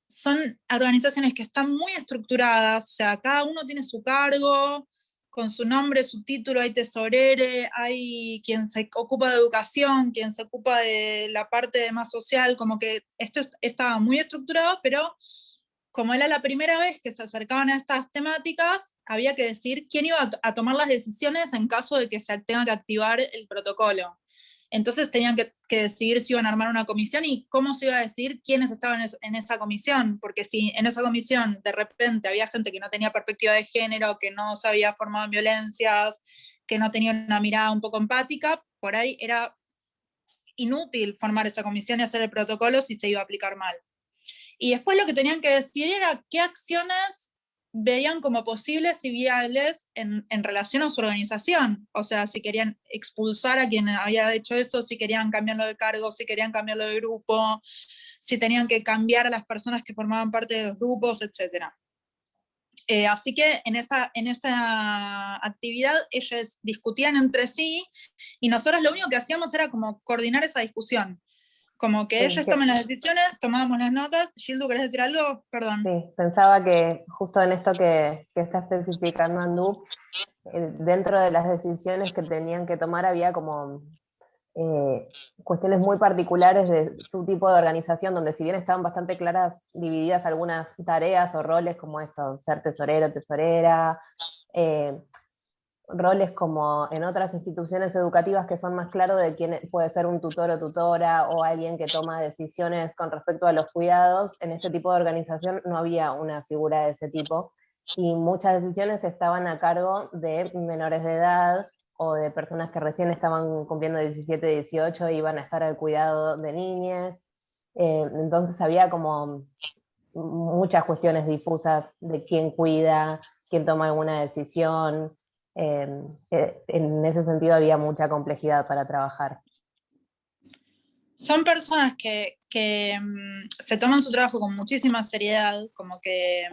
E: son organizaciones que están muy estructuradas, o sea, cada uno tiene su cargo, con su nombre, su título, hay tesorere, hay quien se ocupa de educación, quien se ocupa de la parte más social, como que esto estaba muy estructurado, pero como era la primera vez que se acercaban a estas temáticas, había que decir quién iba a tomar las decisiones en caso de que se tenga que activar el protocolo. Entonces tenían que decidir si iban a armar una comisión y cómo se iba a decidir quiénes estaban en esa comisión, porque si en esa comisión de repente había gente que no tenía perspectiva de género, que no se había formado en violencias, que no tenía una mirada un poco empática, por ahí era inútil formar esa comisión y hacer el protocolo si se iba a aplicar mal. Y después lo que tenían que decidir era qué acciones veían como posibles y viables en relación a su organización. O sea, si querían expulsar a quien había hecho eso, si querían cambiarlo de cargo, si querían cambiarlo de grupo, si tenían que cambiar a las personas que formaban parte de los grupos, etc. Así que en esa actividad ellos discutían entre sí y nosotros lo único que hacíamos era como coordinar esa discusión. Como que ellos toman las decisiones, tomábamos las notas. Gildu, ¿querés decir algo? Perdón.
D: Sí, pensaba que justo en esto que está especificando Andú, dentro de las decisiones que tenían que tomar había como cuestiones muy particulares de su tipo de organización, donde si bien estaban bastante claras, divididas algunas tareas o roles como esto, ser tesorero, tesorera, roles como en otras instituciones educativas que son más claros de quién puede ser un tutor o tutora o alguien que toma decisiones con respecto a los cuidados, en este tipo de organización no había una figura de ese tipo y muchas decisiones estaban a cargo de menores de edad o de personas que recién estaban cumpliendo 17, 18 y iban a estar al cuidado de niñas. Entonces había como muchas cuestiones difusas de quién cuida, quién toma alguna decisión. En ese sentido había mucha complejidad para trabajar.
E: Son personas que se toman su trabajo con muchísima seriedad, como que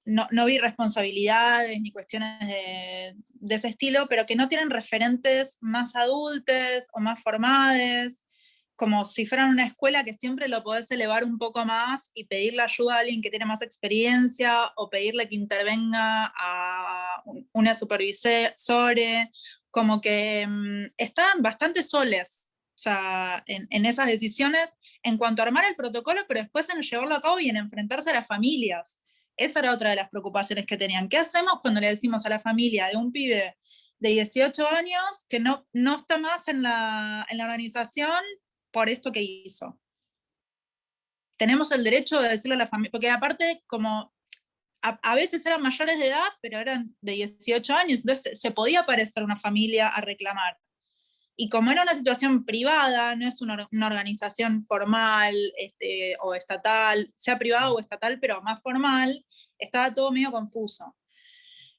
E: no vi responsabilidades ni cuestiones de ese estilo, pero que no tienen referentes más adultos o más formados, como si fueran una escuela que siempre lo podés elevar un poco más y pedirle ayuda a alguien que tiene más experiencia o pedirle que intervenga a una supervisora, como que estaban bastante soles, o sea, en esas decisiones en cuanto a armar el protocolo, pero después en llevarlo a cabo y en enfrentarse a las familias. Esa era otra de las preocupaciones que tenían. ¿Qué hacemos cuando le decimos a la familia de un pibe de 18 años que no está más en la organización por esto que hizo? Tenemos el derecho de decirle a la familia, porque aparte, como a veces eran mayores de edad, pero eran de 18 años, entonces se podía aparecer una familia a reclamar. Y como era una situación privada, no es una organización formal o estatal, sea privada o estatal, pero más formal, estaba todo medio confuso.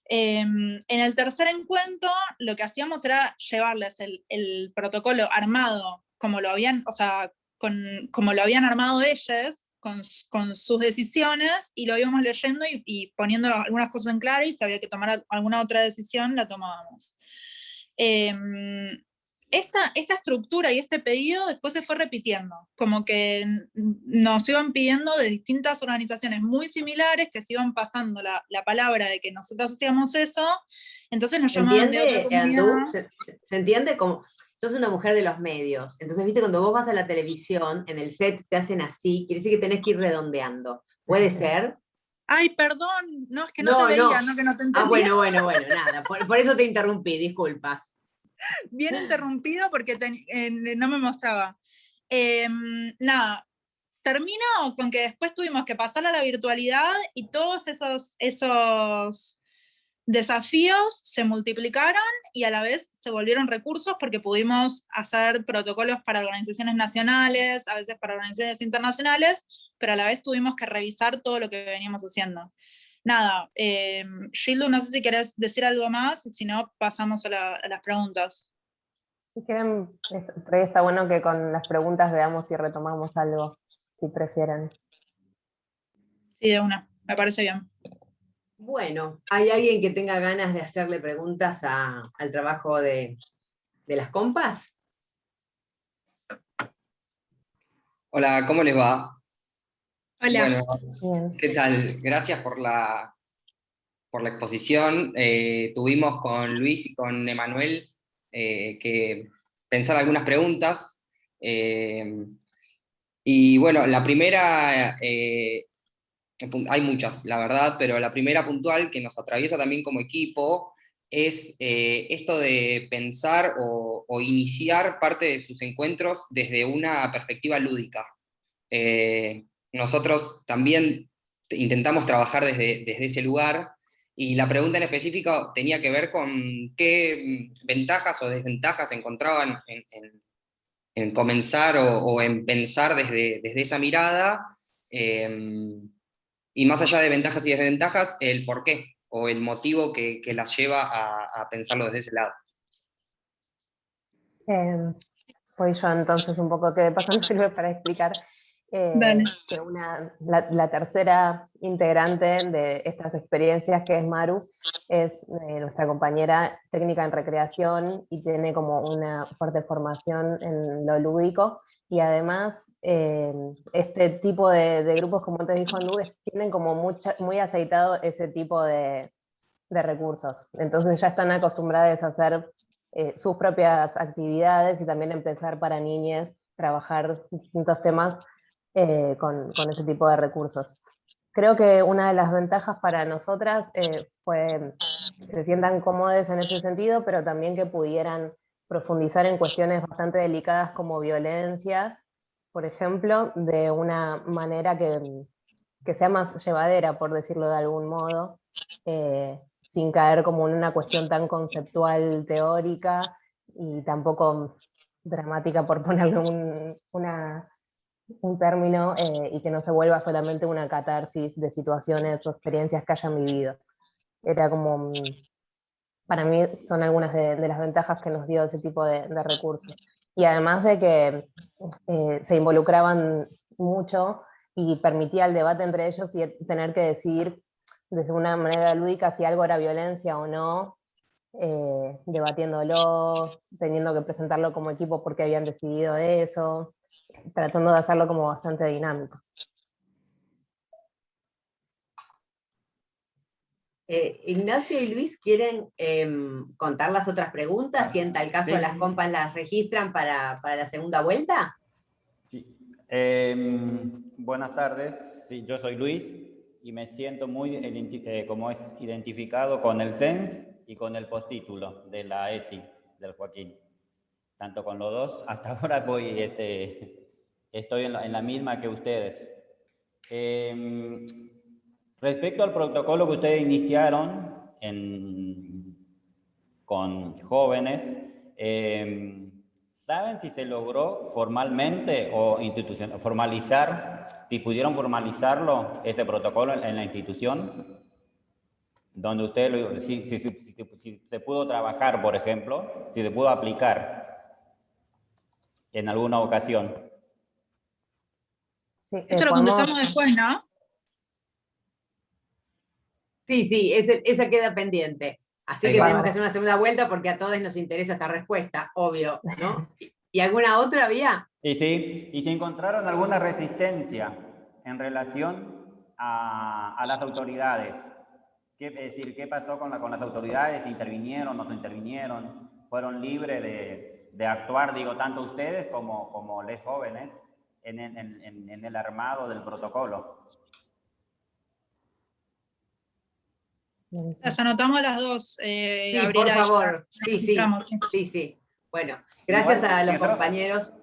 E: En el tercer encuentro, lo que hacíamos era llevarles el protocolo armado, como lo habían, o sea, como lo habían armado ellos, con sus decisiones, y lo íbamos leyendo y poniendo algunas cosas en claro, y si había que tomar alguna otra decisión, la tomábamos. Esta estructura y este pedido después se fue repitiendo, como que nos iban pidiendo de distintas organizaciones muy similares que se iban pasando la palabra de que nosotros hacíamos eso, entonces nos llamaban de otra comunidad.
A: Andú? ¿Se entiende? Como, sos una mujer de los medios, entonces viste cuando vos vas a la televisión, en el set te hacen así, quiere decir que tenés que ir redondeando. ¿Puede ser?
E: Ay, perdón, no, es que no te veía, no que no te entendía.
A: Bueno, nada, por eso te interrumpí, disculpas.
E: Bien interrumpido porque no me mostraba. Nada, termino con que después tuvimos que pasar a la virtualidad y todos esos desafíos se multiplicaron y a la vez se volvieron recursos porque pudimos hacer protocolos para organizaciones nacionales, a veces para organizaciones internacionales, pero a la vez tuvimos que revisar todo lo que veníamos haciendo. Nada, Gildu, no sé si querés decir algo más, si no pasamos a las preguntas.
D: Si quieren, por ahí está bueno que con las preguntas veamos si retomamos algo, si prefieren.
E: Sí, de una, me parece bien.
A: Bueno, ¿hay alguien que tenga ganas de hacerle preguntas al trabajo de las compas?
F: Hola, ¿cómo les va?
E: Hola.
F: Bueno, ¿qué tal? Gracias por la exposición. Tuvimos con Luis y con Emanuel que pensar algunas preguntas. Y bueno, la primera, hay muchas, la verdad, pero la primera puntual que nos atraviesa también como equipo es esto de pensar o iniciar parte de sus encuentros desde una perspectiva lúdica. Nosotros también intentamos trabajar desde ese lugar, y la pregunta en específico tenía que ver con qué ventajas o desventajas encontraban en comenzar o en pensar desde esa mirada, y más allá de ventajas y desventajas, el por qué o el motivo que las lleva a pensarlo desde ese lado.
D: Voy yo entonces un poco, que de paso me sirve para explicar
E: Dale.
D: que la tercera integrante de estas experiencias, que es Maru, es nuestra compañera técnica en recreación y tiene como una fuerte formación en lo lúdico, y además este tipo de grupos, como te dijo Andú, tienen como muy aceitado ese tipo de recursos. Entonces ya están acostumbradas a hacer sus propias actividades y también empezar para niñas, trabajar distintos temas con ese tipo de recursos. Creo que una de las ventajas para nosotras fue que se sientan cómodas en ese sentido, pero también que pudieran profundizar en cuestiones bastante delicadas como violencias, por ejemplo, de una manera que sea más llevadera, por decirlo de algún modo, sin caer como en una cuestión tan conceptual, teórica, y tampoco dramática, por ponerle un término, y que no se vuelva solamente una catarsis de situaciones o experiencias que hayan vivido. Era como, para mí son algunas de las ventajas que nos dio ese tipo de recursos. Y además de que se involucraban mucho y permitía el debate entre ellos y tener que decidir desde una manera lúdica si algo era violencia o no, debatiéndolo, teniendo que presentarlo como equipo porque habían decidido eso, tratando de hacerlo como bastante dinámico.
A: Ignacio y Luis, ¿quieren contar las otras preguntas? Si en tal caso
G: Sí.
A: las compas las registran para la segunda vuelta.
G: Sí. Buenas tardes, sí, yo soy Luis y me siento muy identificado con el CENS y con el postítulo de la ESI del Joaquín. Tanto con los dos, hasta ahora estoy en la misma que ustedes. Respecto al protocolo que ustedes iniciaron con jóvenes, ¿saben si se logró formalmente o formalizar, si pudieron formalizarlo, este protocolo en la institución? Donde usted, si se pudo trabajar, por ejemplo, si se pudo aplicar en alguna ocasión.
D: Sí,
E: Esto lo contestamos después, ¿no?
A: Sí, esa queda pendiente. Así que tenemos que hacer una segunda vuelta porque a todos nos interesa esta respuesta, obvio, ¿no? ¿Y alguna otra había?
G: Y sí, y si encontraron alguna resistencia en relación a las autoridades. Es decir, ¿qué pasó con las autoridades? ¿Intervinieron, no intervinieron? ¿Fueron libres de actuar, digo, tanto ustedes como los jóvenes en el armado del protocolo?
E: Las anotamos las dos.
A: Sí,
E: Gabriela,
A: por favor. Sí. Bueno, gracias igual, a los compañeros.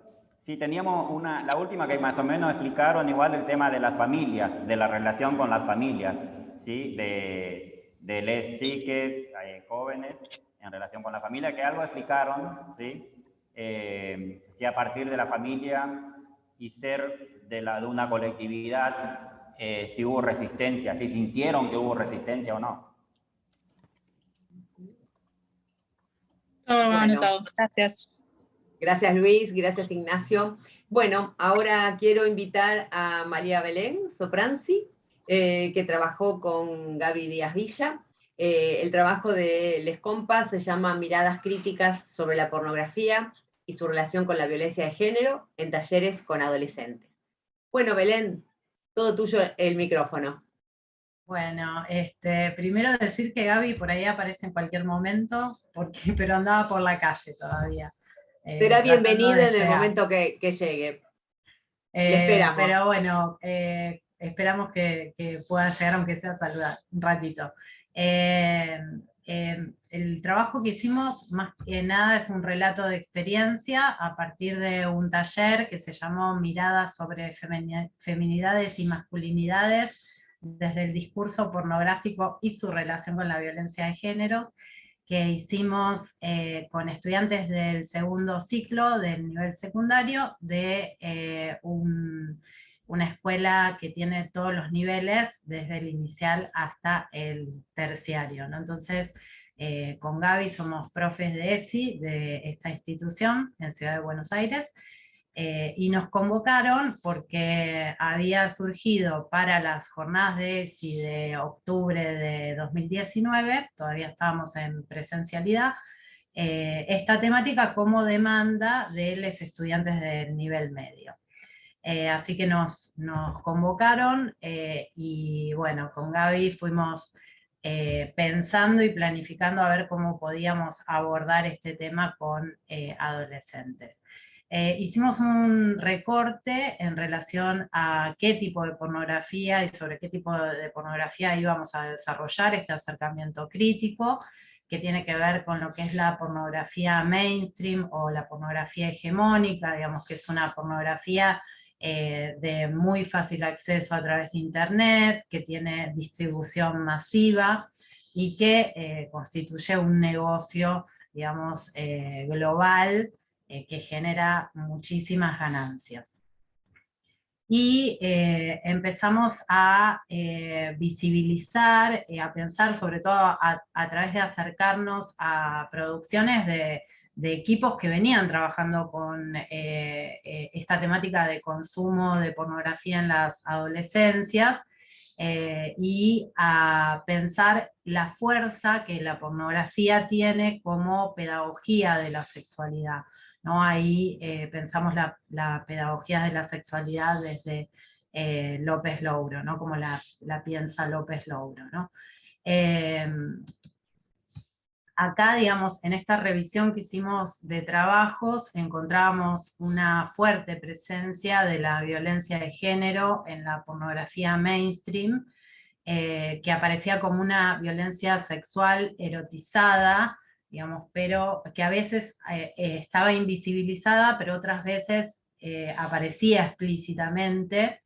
G: Sí, teníamos la última que más o menos explicaron igual el tema de las familias, de la relación con las familias, ¿sí? De les chiques, jóvenes, en relación con la familia, que algo explicaron, ¿sí? Si a partir de la familia y ser de una colectividad, si hubo resistencia, si sintieron que hubo resistencia o no.
E: Todo anotado, gracias.
A: Gracias Luis, gracias Ignacio. Bueno, ahora quiero invitar a María Belén Sopranzi, que trabajó con Gaby Díaz Villa. El trabajo de Les Compas se llama Miradas críticas sobre la pornografía y su relación con la violencia de género en talleres con adolescentes. Bueno, Belén, todo tuyo el micrófono.
C: Bueno, primero decir que Gaby por ahí aparece en cualquier momento, pero andaba por la calle todavía.
A: Será
C: tratando
A: bienvenida
C: de
A: en el
C: llegar.
A: momento que llegue. Le esperamos.
C: Pero bueno, esperamos que pueda llegar, aunque sea a saludar un ratito. El trabajo que hicimos, más que nada, es un relato de experiencia a partir de un taller que se llamó Miradas sobre feminidades y masculinidades desde el discurso pornográfico y su relación con la violencia de género, que hicimos con estudiantes del segundo ciclo del nivel secundario de una escuela que tiene todos los niveles, desde el inicial hasta el terciario, ¿no? Entonces, con Gaby somos profes de ESI, de esta institución en Ciudad de Buenos Aires, y nos convocaron porque había surgido para las jornadas de ESI de octubre de 2019, todavía estábamos en presencialidad, esta temática como demanda de los estudiantes del nivel medio. Así que nos convocaron y bueno, con Gaby fuimos pensando y planificando a ver cómo podíamos abordar este tema con adolescentes. Hicimos un recorte en relación a qué tipo de pornografía y sobre qué tipo de pornografía íbamos a desarrollar este acercamiento crítico, que tiene que ver con lo que es la pornografía mainstream o la pornografía hegemónica, digamos que es una pornografía de muy fácil acceso a través de Internet, que tiene distribución masiva y que constituye un negocio, digamos, global, que genera muchísimas ganancias. Y empezamos a visibilizar, a pensar sobre todo a través de acercarnos a producciones de equipos que venían trabajando con esta temática de consumo de pornografía en las adolescencias, y a pensar la fuerza que la pornografía tiene como pedagogía de la sexualidad, ¿no? Ahí pensamos la pedagogía de la sexualidad desde López Louro, ¿no? Como la piensa López Louro, ¿no? Acá, digamos, en esta revisión que hicimos de trabajos, encontramos una fuerte presencia de la violencia de género en la pornografía mainstream, que aparecía como una violencia sexual erotizada, digamos, pero que a veces estaba invisibilizada, pero otras veces aparecía explícitamente,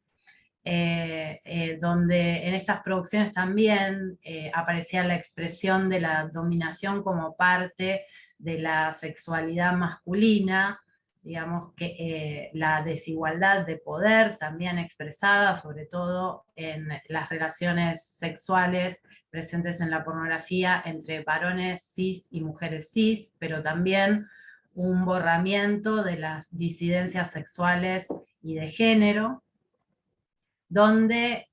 C: donde en estas producciones también aparecía la expresión de la dominación como parte de la sexualidad masculina, digamos que la desigualdad de poder también expresada, sobre todo en las relaciones sexuales presentes en la pornografía entre varones cis y mujeres cis, pero también un borramiento de las disidencias sexuales y de género, donde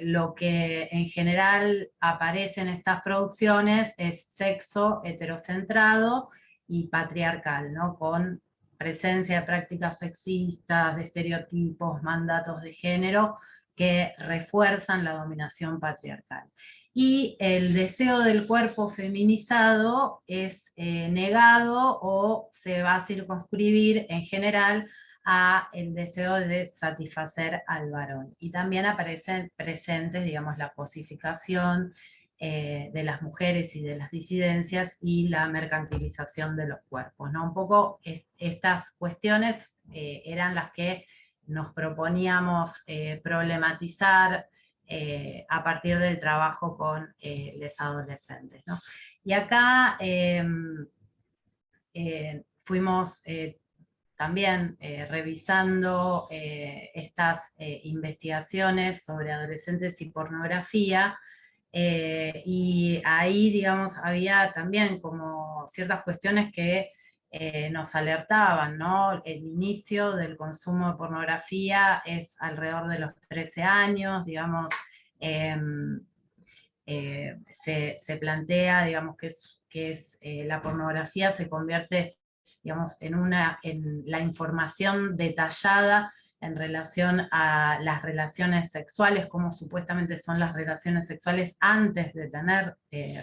C: lo que en general aparece en estas producciones es sexo heterocentrado y patriarcal, ¿no? Con presencia de prácticas sexistas, de estereotipos, mandatos de género que refuerzan la dominación patriarcal. Y el deseo del cuerpo feminizado es negado o se va a circunscribir en general a el deseo de satisfacer al varón. Y también aparecen presentes, digamos, la cosificación de las mujeres y de las disidencias y la mercantilización de los cuerpos, ¿no? Un poco estas cuestiones eran las que nos proponíamos problematizar a partir del trabajo con los adolescentes, ¿no? Y acá fuimos también revisando estas investigaciones sobre adolescentes y pornografía, y ahí, digamos, había también como ciertas cuestiones que nos alertaban, ¿no? El inicio del consumo de pornografía es alrededor de los 13 años, digamos, se plantea, digamos, la pornografía se convierte, digamos, en la información detallada en relación a las relaciones sexuales, cómo supuestamente son las relaciones sexuales antes de tener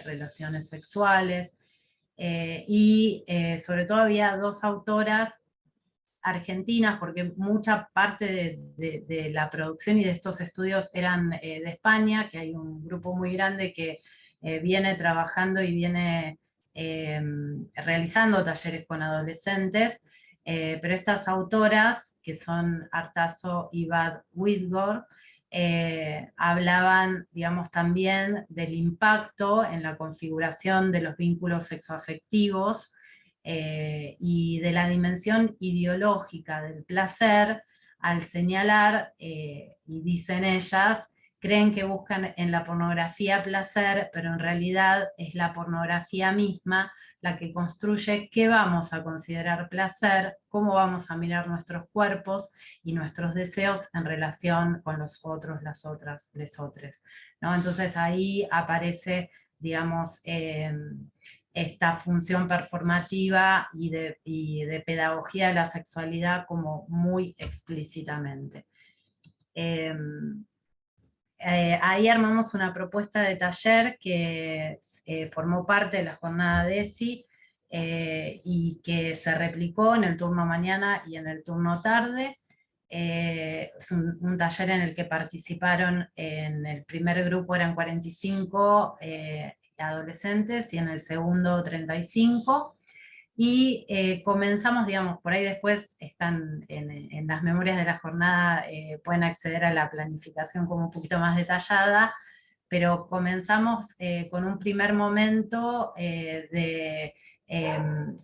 C: relaciones sexuales, y sobre todo había dos autoras argentinas, porque mucha parte de la producción y de estos estudios eran de España, que hay un grupo muy grande que viene trabajando y viene realizando talleres con adolescentes, pero estas autoras, que son Artazo y Bad Whitgore, hablaban, digamos, también del impacto en la configuración de los vínculos sexoafectivos y de la dimensión ideológica del placer, al señalar, y dicen ellas, creen que buscan en la pornografía placer, pero en realidad es la pornografía misma la que construye qué vamos a considerar placer, cómo vamos a mirar nuestros cuerpos y nuestros deseos en relación con los otros, las otras, les otros, ¿no? Entonces ahí aparece, digamos, esta función performativa y de pedagogía de la sexualidad como muy explícitamente. Ahí armamos una propuesta de taller que formó parte de la jornada de ESI y que se replicó en el turno mañana y en el turno tarde. Es un taller en el que participaron, en el primer grupo eran 45 adolescentes y en el segundo 35. Y comenzamos, digamos, por ahí después están en las memorias de la jornada, pueden acceder a la planificación como un poquito más detallada, pero comenzamos con un primer momento de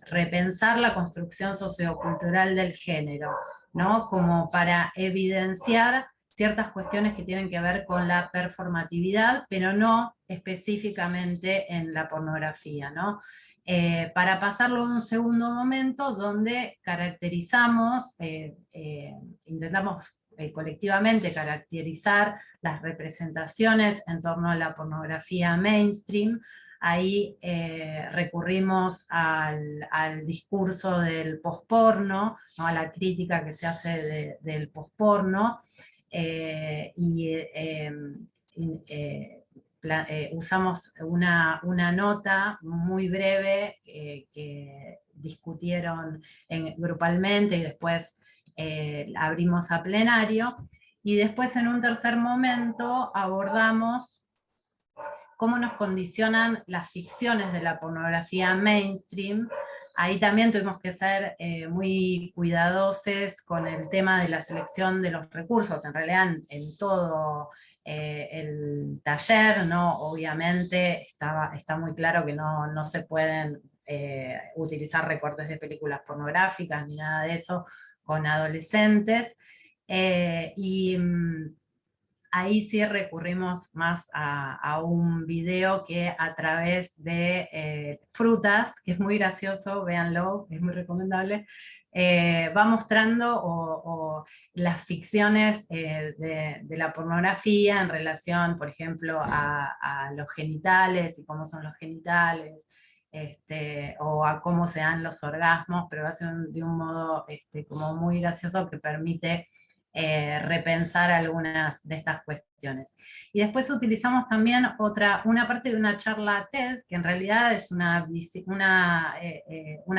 C: repensar la construcción sociocultural del género, ¿no? Como para evidenciar ciertas cuestiones que tienen que ver con la performatividad, pero no específicamente en la pornografía, ¿no? Para pasarlo a un segundo momento donde caracterizamos, intentamos colectivamente caracterizar las representaciones en torno a la pornografía mainstream. Ahí recurrimos al discurso del posporno, ¿no? A la crítica que se hace del posporno, usamos una nota muy breve que discutieron grupalmente y después abrimos a plenario, y después en un tercer momento abordamos cómo nos condicionan las ficciones de la pornografía mainstream. Ahí también tuvimos que ser muy cuidadosos con el tema de la selección de los recursos, en realidad en todo el taller, ¿no? Obviamente está muy claro que no se pueden utilizar recortes de películas pornográficas ni nada de eso con adolescentes, ahí sí recurrimos más a un video que a través de Frutas, que es muy gracioso, véanlo, es muy recomendable, va mostrando las ficciones de la pornografía en relación, por ejemplo, a los genitales y cómo son los genitales, o a cómo se dan los orgasmos, pero va a ser de un modo como muy gracioso que permite repensar algunas de estas cuestiones. Y después utilizamos también una parte de una charla TED, que en realidad es una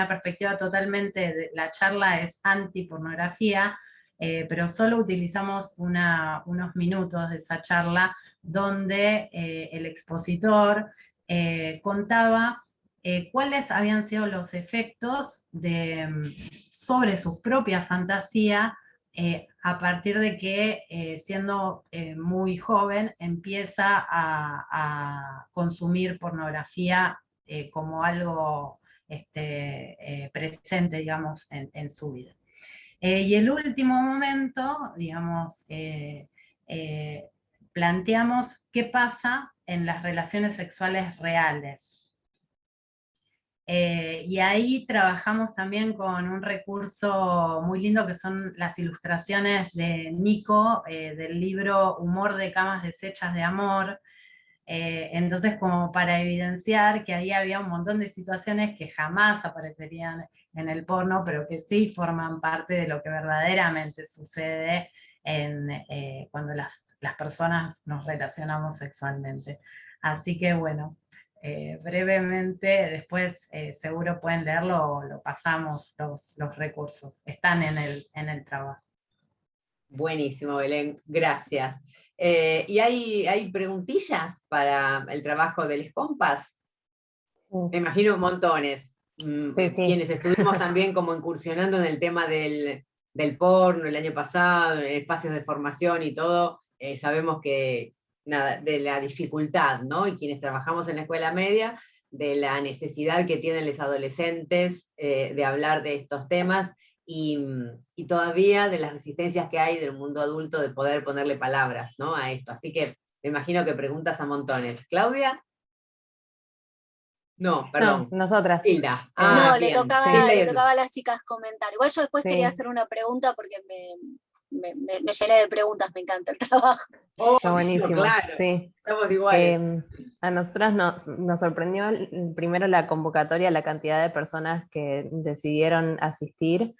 C: perspectiva totalmente, la charla es anti-pornografía, pero solo utilizamos unos minutos de esa charla donde el expositor contaba cuáles habían sido los efectos sobre su propia fantasía a partir de que, siendo muy joven, empieza a consumir pornografía como algo presente, digamos, en su vida. Y el último momento, digamos, planteamos qué pasa en las relaciones sexuales reales. Y ahí trabajamos también con un recurso muy lindo que son las ilustraciones de Nico, del libro Humor de camas deshechas de amor, Entonces, como para evidenciar que ahí había un montón de situaciones que jamás aparecerían en el porno, pero que sí forman parte de lo que verdaderamente sucede cuando las personas nos relacionamos sexualmente. Así que bueno, brevemente, después seguro pueden leerlo, o lo pasamos los recursos, están en el trabajo.
A: Buenísimo, Belén, gracias. ¿Y hay preguntillas para el trabajo del Escompas? Me imagino montones.
D: Sí.
A: Quienes estuvimos también como incursionando en el tema del porno el año pasado, en espacios de formación y todo, sabemos que nada, de la dificultad, ¿no? Y quienes trabajamos en la escuela media, de la necesidad que tienen los adolescentes de hablar de estos temas y todavía de las resistencias que hay del mundo adulto de poder ponerle palabras, ¿no? A esto. Así que me imagino que preguntas a montones. ¿Claudia? No, perdón.
D: No, nosotras.
A: Hilda.
B: No,
A: Bien.
B: le tocaba a las chicas comentar. Igual yo después
D: Sí.
B: quería hacer una pregunta porque me llené de preguntas, me encanta el trabajo.
D: Está buenísimo,
A: claro.
D: sí.
A: Estamos iguales.
D: A nosotras nos sorprendió primero la convocatoria, la cantidad de personas que decidieron asistir,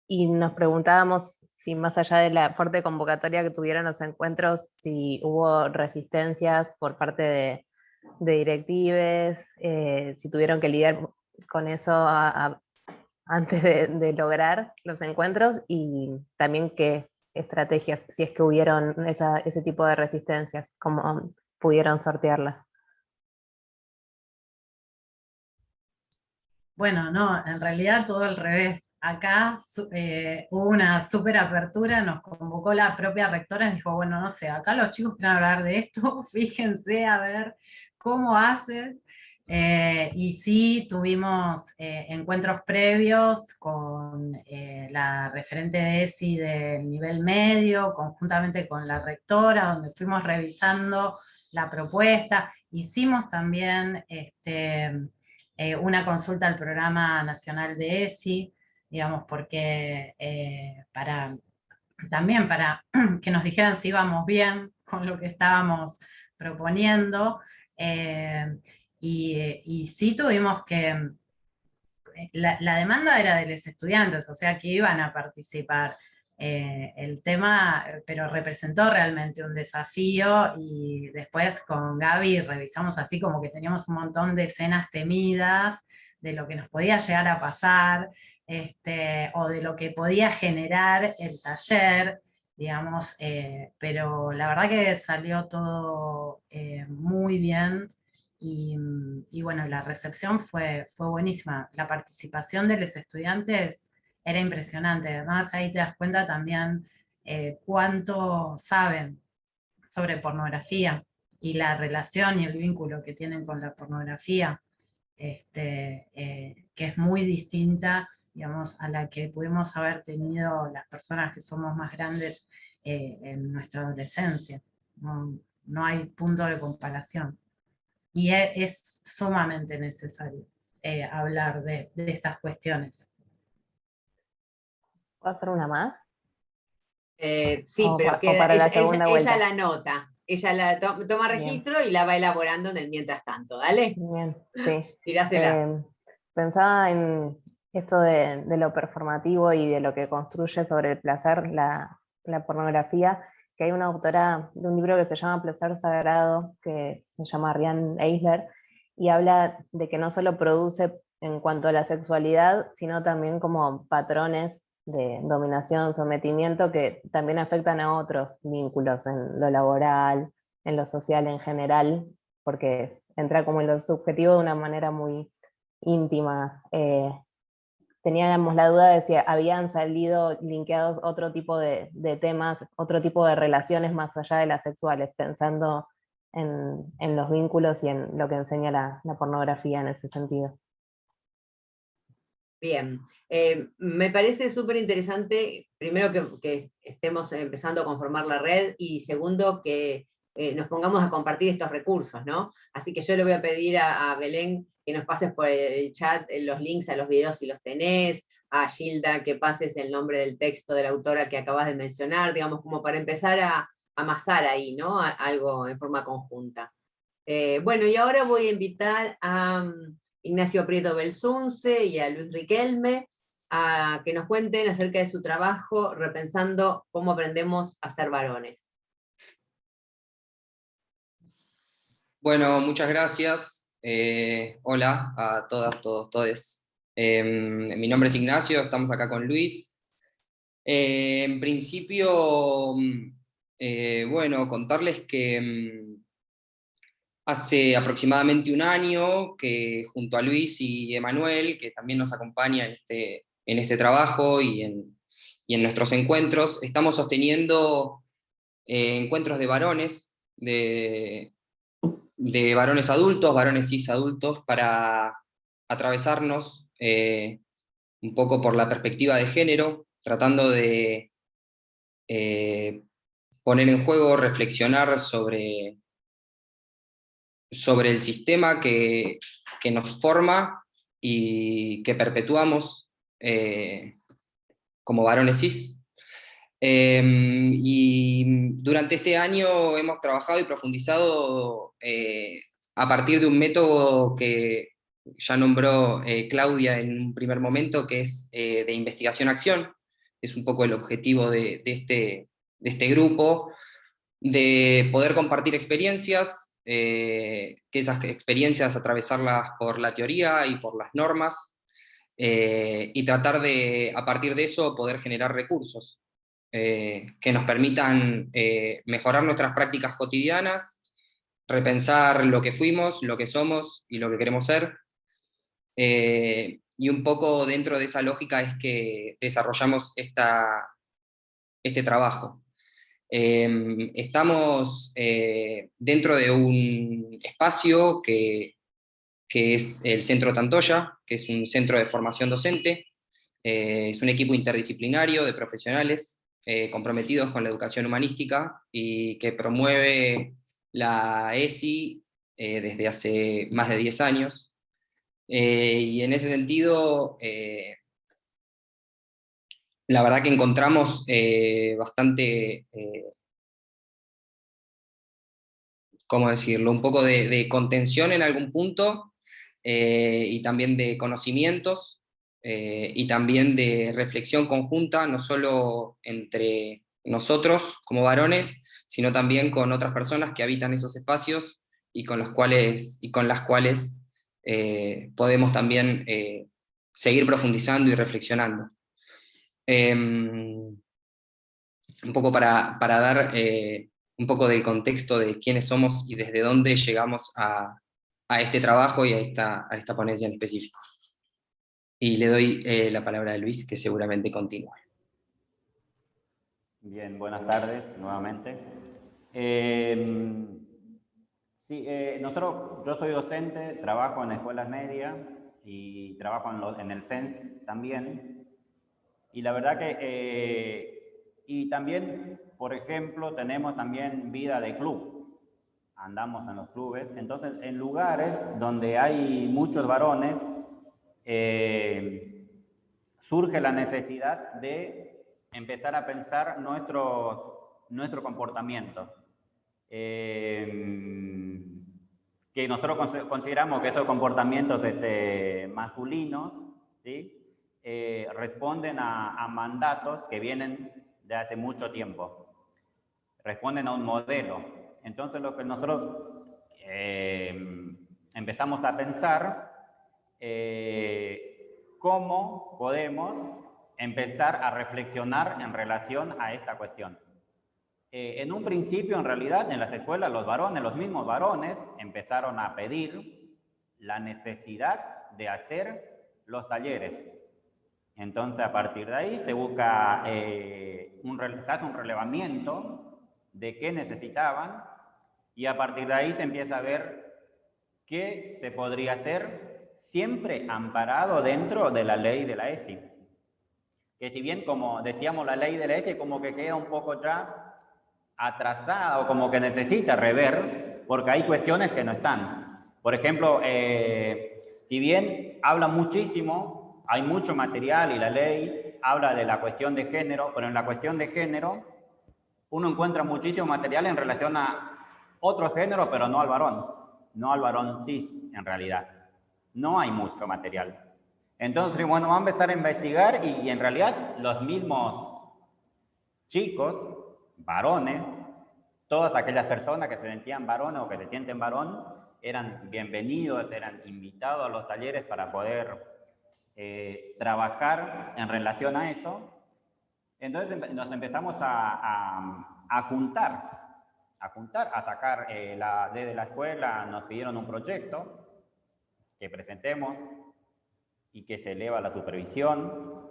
D: y nos preguntábamos si más allá de la fuerte convocatoria que tuvieron los encuentros, si hubo resistencias por parte de directives, si tuvieron que lidiar con eso antes de lograr los encuentros, y también qué estrategias, si es que hubieron ese tipo de resistencias, cómo pudieron sortearlas.
C: Bueno, no, en realidad todo al revés. Acá hubo una súper apertura, nos convocó la propia rectora y dijo, bueno, no sé, acá los chicos quieren hablar de esto, fíjense a ver cómo hacen. Y sí tuvimos encuentros previos con la referente de ESI del nivel medio, conjuntamente con la rectora, donde fuimos revisando la propuesta. Hicimos también una consulta al Programa Nacional de ESI, digamos, porque también para que nos dijeran si íbamos bien con lo que estábamos proponiendo, y sí tuvimos que, la demanda era de los estudiantes, o sea que iban a participar. El tema, pero representó realmente un desafío, y después con Gaby revisamos así como que teníamos un montón de escenas temidas de lo que nos podía llegar a pasar, o de lo que podía generar el taller, digamos, pero la verdad que salió todo muy bien. Y bueno, la recepción fue buenísima. La participación de los estudiantes era impresionante. Además, ahí te das cuenta también cuánto saben sobre pornografía y la relación y el vínculo que tienen con la pornografía, que es muy distinta, digamos, a la que pudimos haber tenido las personas que somos más grandes en nuestra adolescencia. No hay punto de comparación. Y es sumamente necesario hablar de estas cuestiones.
D: ¿Puedo hacer una más?
A: Sí, pero
D: para la segunda vuelta.
A: ella la nota, ella la toma registro y la va elaborando en el mientras tanto. Dale.
D: Bien, sí.
A: Tirásela.
D: Pensaba en esto de lo performativo y de lo que construye sobre el placer la pornografía, que hay una autora de un libro que se llama Placer Sagrado, que se llama Riane Eisler, y habla de que no solo produce en cuanto a la sexualidad, sino también como patrones de dominación, sometimiento, que también afectan a otros vínculos, en lo laboral, en lo social en general, porque entra como en lo subjetivo de una manera muy íntima. Teníamos la duda de si habían salido linkeados otro tipo de temas, otro tipo de relaciones más allá de las sexuales, pensando en los vínculos y en lo que enseña la pornografía en ese sentido.
A: Bien, me parece súper interesante, primero que estemos empezando a conformar la red, y segundo que nos pongamos a compartir estos recursos, ¿no? Así que yo le voy a pedir a Belén que nos pases por el chat los links a los videos si los tenés, a Gilda que pases el nombre del texto de la autora que acabas de mencionar, digamos, como para empezar amasar ahí, ¿no? Algo en forma conjunta. Bueno, y ahora voy a invitar a Ignacio Prieto Belsunce y a Luis Riquelme a que nos cuenten acerca de su trabajo repensando cómo aprendemos a ser varones.
F: Bueno, muchas gracias. Hola a todas, todos, todes. Mi nombre es Ignacio, estamos acá con Luis. En principio, bueno, contarles que hace aproximadamente un año que junto a Luis y Emanuel, que también nos acompaña en este trabajo y en nuestros encuentros, estamos sosteniendo encuentros de varones, de varones adultos, varones cis adultos, para atravesarnos un poco por la perspectiva de género, tratando de poner en juego, reflexionar sobre el sistema que nos forma y que perpetuamos como varones cis. Y durante este año hemos trabajado y profundizado a partir de un método que ya nombró Claudia en un primer momento, que es de investigación-acción. Es un poco el objetivo de este grupo, de poder compartir experiencias, que esas experiencias atravesarlas por la teoría y por las normas, y tratar de, a partir de eso, poder generar recursos que nos permitan mejorar nuestras prácticas cotidianas, repensar lo que fuimos, lo que somos y lo que queremos ser. Y un poco dentro de esa lógica es que desarrollamos este trabajo. Estamos dentro de un espacio que es el Centro Tantoya, que es un centro de formación docente. Es un equipo interdisciplinario de profesionales comprometidos con la educación humanística y que promueve la ESI desde hace más de 10 años. Y en ese sentido, la verdad que encontramos bastante, ¿cómo decirlo? Un poco de contención en algún punto, y también de conocimientos, y también de reflexión conjunta, no solo entre nosotros como varones, sino también con otras personas que habitan esos espacios y con las cuales podemos también seguir profundizando y reflexionando. Un poco para dar un poco del contexto de quiénes somos y desde dónde llegamos a este trabajo y a esta ponencia en específico. Y le doy la palabra a Luis, que seguramente continúe.
G: Bien, buenas tardes nuevamente. Sí, yo soy docente, trabajo en escuelas medias y trabajo en el CENS también. Y la verdad que, y también, por ejemplo, tenemos también vida de club. Andamos en los clubes. Entonces, en lugares donde hay muchos varones, surge la necesidad de empezar a pensar nuestro comportamiento. Que nosotros consideramos que esos comportamientos masculinos, ¿sí? Responden a mandatos que vienen de hace mucho tiempo, responden a un modelo. Entonces lo que nosotros empezamos a pensar, cómo podemos empezar a reflexionar en relación a esta cuestión. En un principio, en realidad, en las escuelas, los mismos varones, empezaron a pedir la necesidad de hacer los talleres. Entonces, a partir de ahí se busca, se hace un relevamiento de qué necesitaban, y a partir de ahí se empieza a ver qué se podría hacer, siempre amparado dentro de la ley de la ESI. Que si bien, como decíamos, la ley de la ESI como que queda un poco ya atrasada o como que necesita rever, porque hay cuestiones que no están. Por ejemplo, si bien habla muchísimo, hay mucho material y la ley habla de la cuestión de género, pero en la cuestión de género, uno encuentra muchísimo material en relación a otro género, pero no al varón cis en realidad. No hay mucho material. Entonces, bueno, vamos a empezar a investigar y en realidad los mismos chicos, varones, todas aquellas personas que se sentían varones o que se sienten varón, eran bienvenidos, eran invitados a los talleres para poder trabajar en relación a eso. Entonces nos empezamos a juntar, a sacar, desde la escuela nos pidieron un proyecto que presentemos y que se eleva a la supervisión,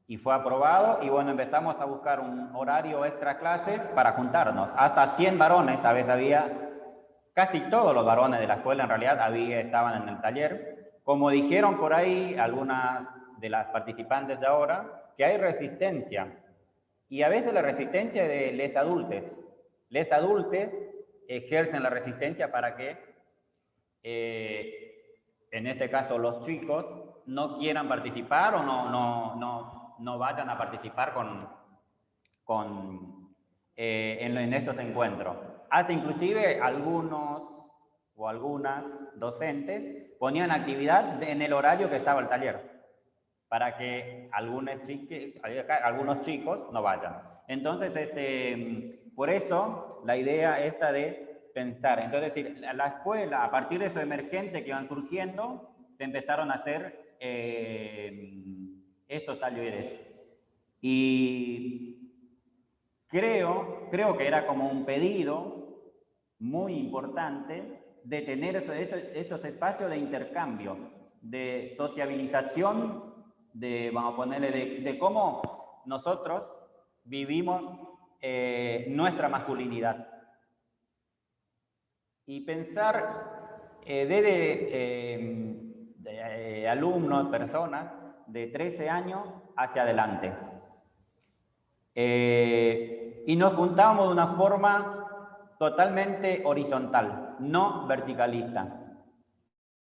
G: y fue aprobado, y bueno, empezamos a buscar un horario extra clases para juntarnos. Hasta 100 varones, a veces había, casi todos los varones de la escuela en realidad estaban en el taller. Como dijeron por ahí algunas de las participantes de ahora, que hay resistencia, y a veces la resistencia de les adultes. Les adultes ejercen la resistencia para que, en este caso los chicos, no quieran participar o no vayan a participar en estos encuentros. Hasta inclusive algunos o algunas docentes ponían actividad en el horario que estaba el taller, para que algunos chicos no vayan. Entonces, por eso la idea esta de pensar. Entonces, es decir, la escuela, a partir de eso emergente que iban surgiendo, se empezaron a hacer estos talleres. Y creo que era como un pedido muy importante de tener estos espacios de intercambio, de sociabilización, vamos a ponerle, de cómo nosotros vivimos nuestra masculinidad. Y pensar de alumnos, personas de 13 años hacia adelante. Y nos juntábamos de una forma totalmente horizontal, no verticalista.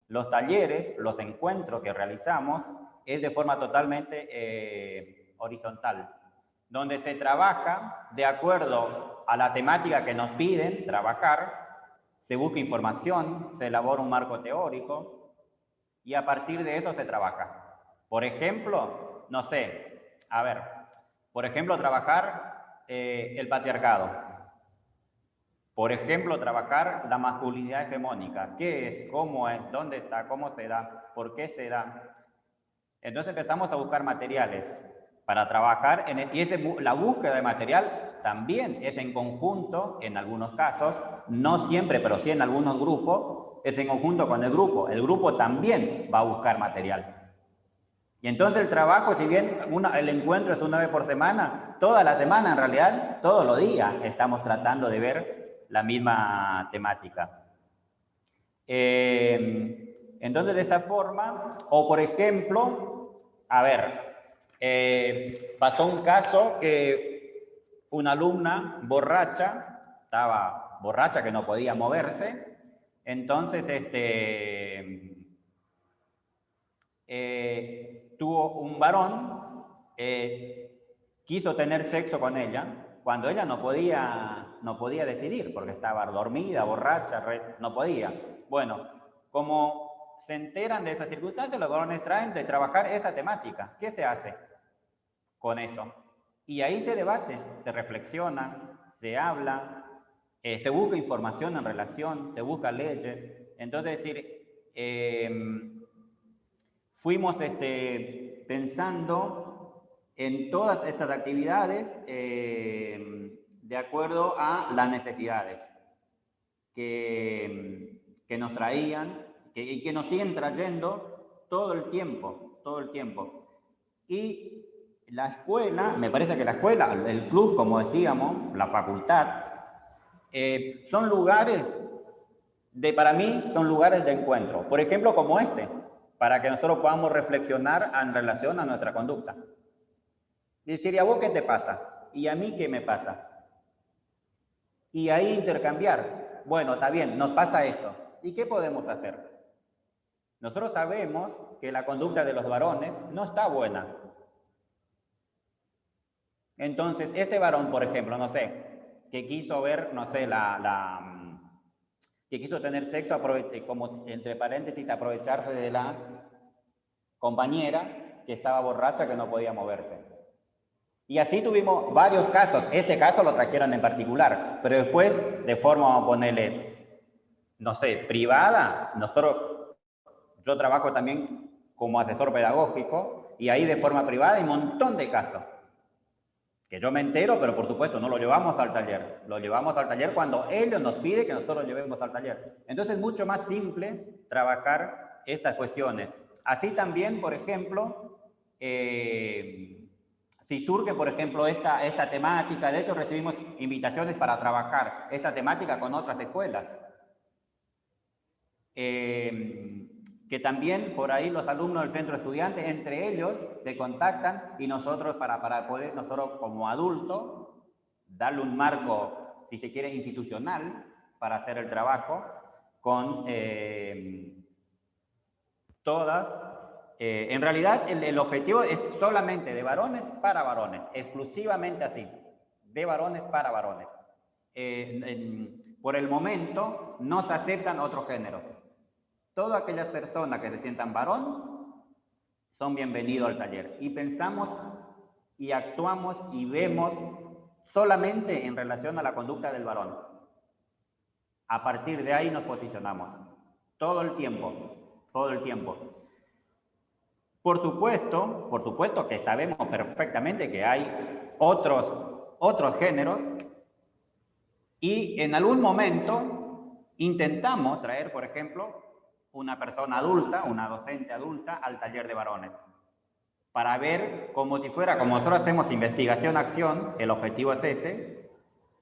G: Los talleres, los encuentros que realizamos es de forma totalmente horizontal, donde se trabaja de acuerdo a la temática que nos piden trabajar, se busca información, se elabora un marco teórico y a partir de eso se trabaja. Por ejemplo, no sé, por ejemplo, trabajar el patriarcado. Por ejemplo, trabajar la masculinidad hegemónica. ¿Qué es? ¿Cómo es? ¿Dónde está? ¿Cómo se da? ¿Por qué se da? Entonces empezamos a buscar materiales para trabajar, la búsqueda de material también es en conjunto, en algunos casos, no siempre, pero sí en algunos grupos, es en conjunto con el grupo. El grupo también va a buscar material. Y entonces el trabajo, si bien el encuentro es una vez por semana, toda la semana en realidad, todos los días estamos tratando de ver la misma temática. Entonces de esta forma, o por ejemplo, pasó un caso que una alumna estaba borracha que no podía moverse, entonces tuvo un varón, quiso tener sexo con ella, cuando ella no podía decidir, porque estaba dormida, borracha, no podía. Bueno, como se enteran de esas circunstancias, los varones traen de trabajar esa temática. ¿Qué se hace con eso? Y ahí se debate, se reflexiona, se habla, se busca información en relación, se busca leyes. Entonces, es decir, fuimos pensando en todas estas actividades de acuerdo a las necesidades que nos traían y que nos siguen trayendo todo el tiempo. Y la escuela, me parece que la escuela, el club, como decíamos, la facultad, son lugares, para mí, son lugares de encuentro. Por ejemplo, como para que nosotros podamos reflexionar en relación a nuestra conducta. Y decir, ¿y a vos qué te pasa? ¿Y a mí qué me pasa? Y ahí intercambiar. Bueno, está bien, nos pasa esto. ¿Y qué podemos hacer? Nosotros sabemos que la conducta de los varones no está buena. Entonces, este varón, por ejemplo, no sé, que quiso ver, no sé, que quiso tener sexo, como entre paréntesis, aprovecharse de la compañera que estaba borracha, que no podía moverse. Y así tuvimos varios casos. Este caso lo trajeron en particular, pero después, de forma, vamos a ponerle, no sé, privada, yo trabajo también como asesor pedagógico, y ahí de forma privada hay un montón de casos que yo me entero, pero por supuesto no lo llevamos al taller. Lo llevamos al taller cuando ellos nos piden que nosotros lo llevemos al taller. Entonces es mucho más simple trabajar estas cuestiones. Así también, por ejemplo, si surge, por ejemplo, esta temática, de hecho recibimos invitaciones para trabajar esta temática con otras escuelas. Que también por ahí los alumnos del centro estudiante, entre ellos, se contactan y nosotros para poder, nosotros como adultos, darle un marco, si se quiere, institucional para hacer el trabajo con todas. En realidad el objetivo es solamente de varones para varones, exclusivamente así, de varones para varones. Por el momento no se aceptan otros géneros. Todas aquellas personas que se sientan varón son bienvenidos al taller. Y pensamos y actuamos y vemos solamente en relación a la conducta del varón. A partir de ahí nos posicionamos. Todo el tiempo, todo el tiempo. Por supuesto que sabemos perfectamente que hay otros géneros y en algún momento intentamos traer, por ejemplo, una persona adulta, una docente adulta, al taller de varones, para ver como si fuera, como nosotros hacemos investigación-acción, el objetivo es ese,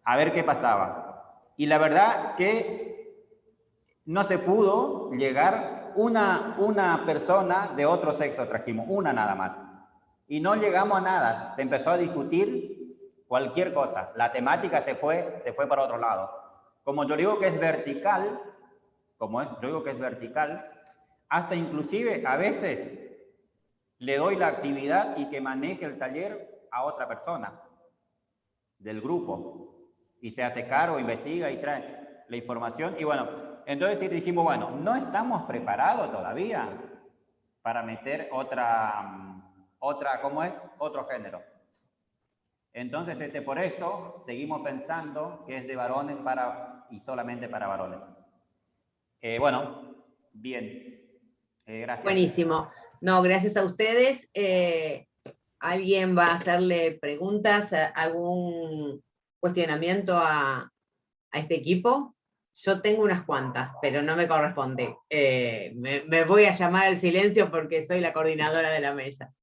G: a ver qué pasaba. Y la verdad que no se pudo llegar una persona de otro sexo, trajimos una nada más, y no llegamos a nada, se empezó a discutir cualquier cosa, la temática se fue para otro lado. Como yo digo que es vertical, hasta inclusive a veces le doy la actividad y que maneje el taller a otra persona del grupo y se hace cargo, investiga y trae la información y bueno, entonces decimos, bueno, no estamos preparados todavía para meter otro género. Entonces, por eso seguimos pensando que es de varones y solamente para varones. Bueno, bien. Gracias.
A: Buenísimo. No, gracias a ustedes. ¿Alguien va a hacerle preguntas, algún cuestionamiento a este equipo? Yo tengo unas cuantas, pero no me corresponde. Me voy a llamar al silencio porque soy la coordinadora de la mesa.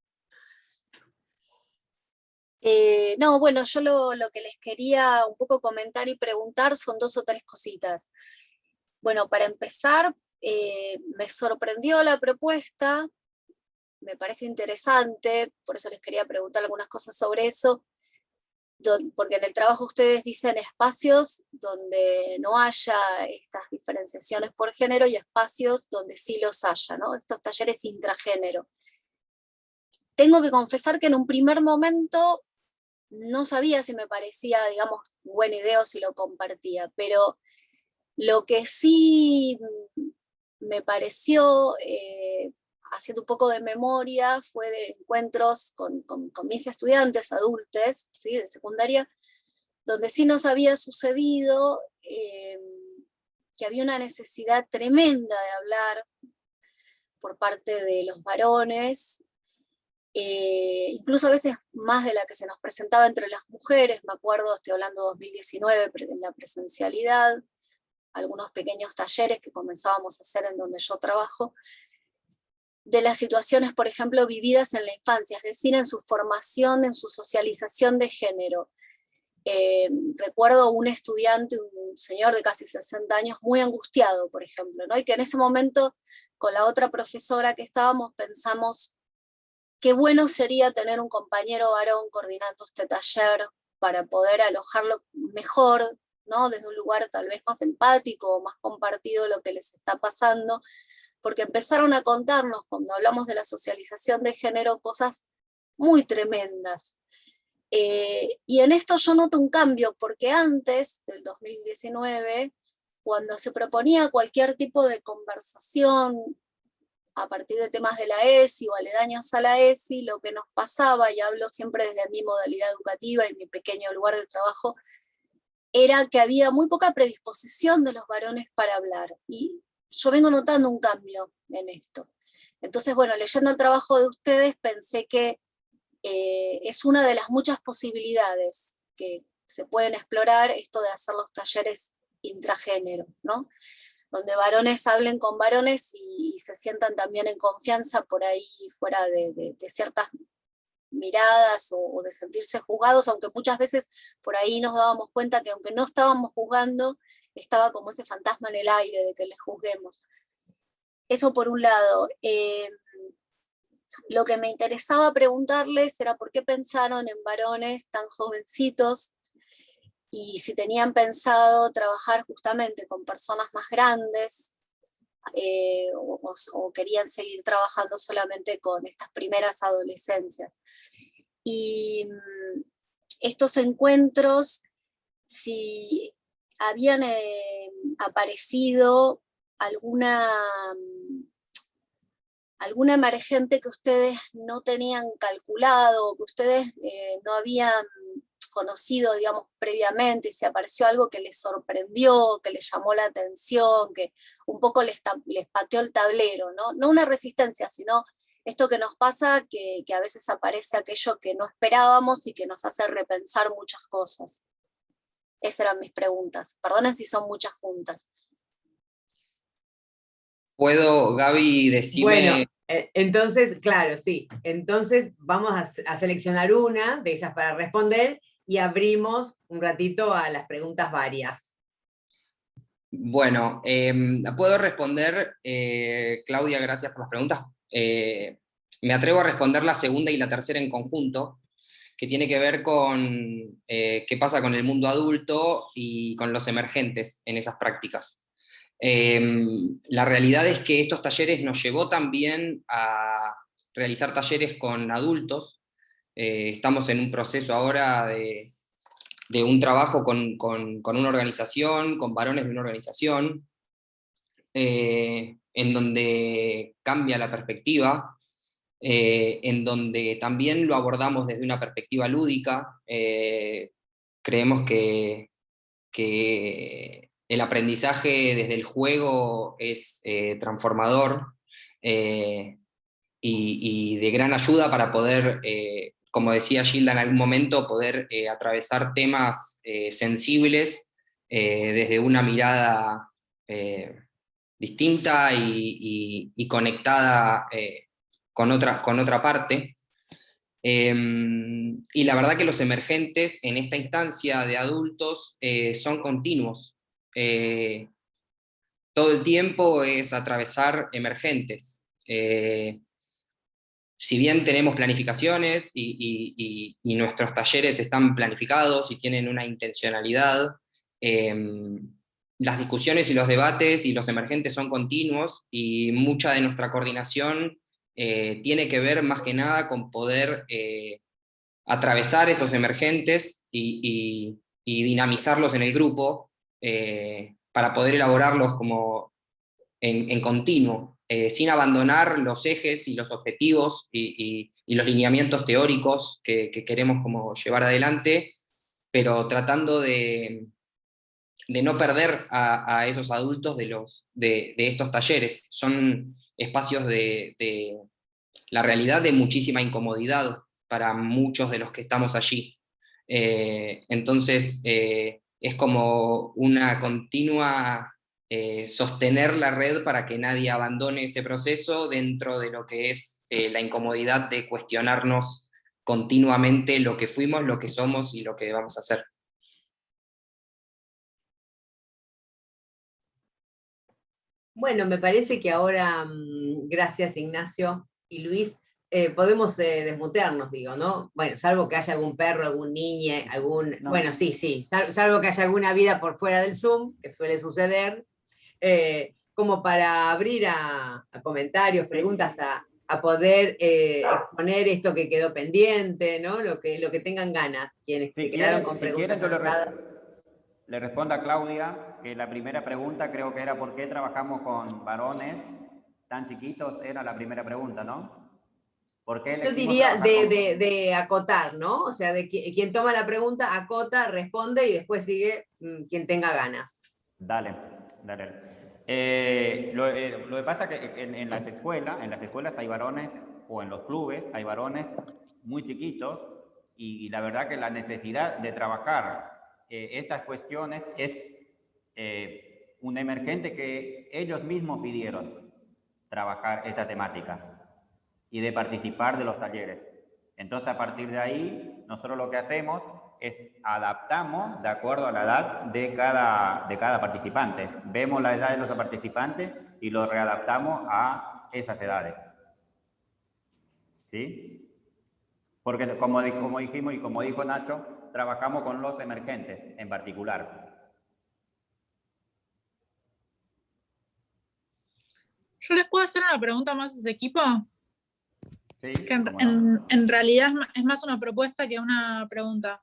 B: No, bueno, yo lo que les quería un poco comentar y preguntar son 2 o 3 cositas. Bueno, para empezar, me sorprendió la propuesta, me parece interesante, por eso les quería preguntar algunas cosas sobre eso, porque en el trabajo ustedes dicen espacios donde no haya estas diferenciaciones por género y espacios donde sí los haya, ¿no? Estos talleres intragénero. Tengo que confesar que en un primer momento no sabía si me parecía, digamos, buena idea o si lo compartía, pero lo que sí me pareció, haciendo un poco de memoria, fue de encuentros con mis estudiantes adultos, ¿sí? De secundaria, donde sí nos había sucedido que había una necesidad tremenda de hablar por parte de los varones, incluso a veces más de la que se nos presentaba entre las mujeres. Me acuerdo, estoy hablando de 2019, en la presencialidad, algunos pequeños talleres que comenzábamos a hacer en donde yo trabajo, de las situaciones, por ejemplo, vividas en la infancia, es decir, en su formación, en su socialización de género. Recuerdo un estudiante, un señor de casi 60 años, muy angustiado, por ejemplo, ¿no? Y que en ese momento, con la otra profesora que estábamos, pensamos qué bueno sería tener un compañero varón coordinando este taller para poder alojarlo mejor, ¿no? Desde un lugar tal vez más empático o más compartido lo que les está pasando, porque empezaron a contarnos, cuando hablamos de la socialización de género, cosas muy tremendas. Y en esto yo noto un cambio, porque antes del 2019, cuando se proponía cualquier tipo de conversación a partir de temas de la ESI o aledaños a la ESI, lo que nos pasaba, y hablo siempre desde mi modalidad educativa y mi pequeño lugar de trabajo, era que había muy poca predisposición de los varones para hablar. Y yo vengo notando un cambio en esto. Entonces, bueno, leyendo el trabajo de ustedes, pensé que es una de las muchas posibilidades que se pueden explorar, esto de hacer los talleres intragénero, ¿no? Donde varones hablen con varones y se sientan también en confianza por ahí fuera de ciertas miradas o de sentirse juzgados, aunque muchas veces por ahí nos dábamos cuenta que aunque no estábamos juzgando, estaba como ese fantasma en el aire de que les juzguemos. Eso por un lado. Lo que me interesaba preguntarles era por qué pensaron en varones tan jovencitos y si tenían pensado trabajar justamente con personas más grandes o querían seguir trabajando solamente con estas primeras adolescencias. Y estos encuentros, si habían aparecido alguna emergente que ustedes no tenían calculado, que ustedes no habían conocido, digamos, previamente, y si apareció algo que les sorprendió, que les llamó la atención, que un poco les pateó el tablero, ¿no? No una resistencia, sino esto que nos pasa, que a veces aparece aquello que no esperábamos y que nos hace repensar muchas cosas. Esas eran mis preguntas. Perdonen si son muchas juntas.
F: ¿Puedo, Gaby, decirme?
A: Bueno, entonces, claro, sí. Entonces vamos a seleccionar una de esas para responder y abrimos un ratito a las preguntas varias.
F: Bueno, puedo responder, Claudia, gracias por las preguntas. Me atrevo a responder la segunda y la tercera en conjunto, que tiene que ver con qué pasa con el mundo adulto y con los emergentes en esas prácticas. La realidad es que estos talleres nos llevó también a realizar talleres con adultos. Estamos en un proceso ahora de un trabajo con una organización, con varones de una organización, en donde cambia la perspectiva, en donde también lo abordamos desde una perspectiva lúdica. Creemos que el aprendizaje desde el juego es transformador y de gran ayuda para poder, como decía Gilda en algún momento, poder atravesar temas sensibles desde una mirada distinta y conectada con otra parte. Y la verdad que los emergentes en esta instancia de adultos son continuos. Todo el tiempo es atravesar emergentes. Si bien tenemos planificaciones y nuestros talleres están planificados y tienen una intencionalidad, las discusiones y los debates y los emergentes son continuos y mucha de nuestra coordinación tiene que ver más que nada con poder atravesar esos emergentes y dinamizarlos en el grupo para poder elaborarlos como en continuo, sin abandonar los ejes y los objetivos y los lineamientos teóricos que queremos como llevar adelante, pero tratando de no perder a esos adultos de estos talleres. Son espacios de la realidad de muchísima incomodidad para muchos de los que estamos allí. Entonces, es como una continua sostener la red para que nadie abandone ese proceso dentro de lo que es la incomodidad de cuestionarnos continuamente lo que fuimos, lo que somos y lo que vamos a hacer.
A: Bueno, me parece que ahora, gracias Ignacio y Luis, podemos desmutearnos, digo, ¿no? Bueno, salvo que haya algún perro, algún niño,
G: No.
A: Bueno, sí, salvo que haya alguna vida por fuera del Zoom, que suele suceder, como para abrir a comentarios, preguntas a a poder exponer esto que quedó pendiente, ¿no? Lo que tengan ganas, quienes se quedaron con preguntas anotadas.
G: Le respondo a Claudia, que la primera pregunta creo que era ¿por qué trabajamos con varones tan chiquitos? Era la primera pregunta, ¿no? ¿Por qué
A: Yo diría de acotar, ¿no? O sea, de quien toma la pregunta, acota, responde y después sigue quien tenga ganas.
G: Dale. Lo que pasa es que en las escuelas hay varones, o en los clubes hay varones muy chiquitos, y la verdad que la necesidad de trabajar estas cuestiones es un emergente que ellos mismos pidieron trabajar esta temática y de participar de los talleres. Entonces, a partir de ahí, nosotros lo que hacemos es adaptamos de acuerdo a la edad de cada participante. Vemos la edad de los participantes y lo readaptamos a esas edades. ¿Sí? Porque como dijimos y como dijo Nacho, trabajamos con los emergentes en particular.
E: ¿Yo les puedo hacer una pregunta más a ese equipo?
G: Sí,
E: que en realidad es más una propuesta que una pregunta.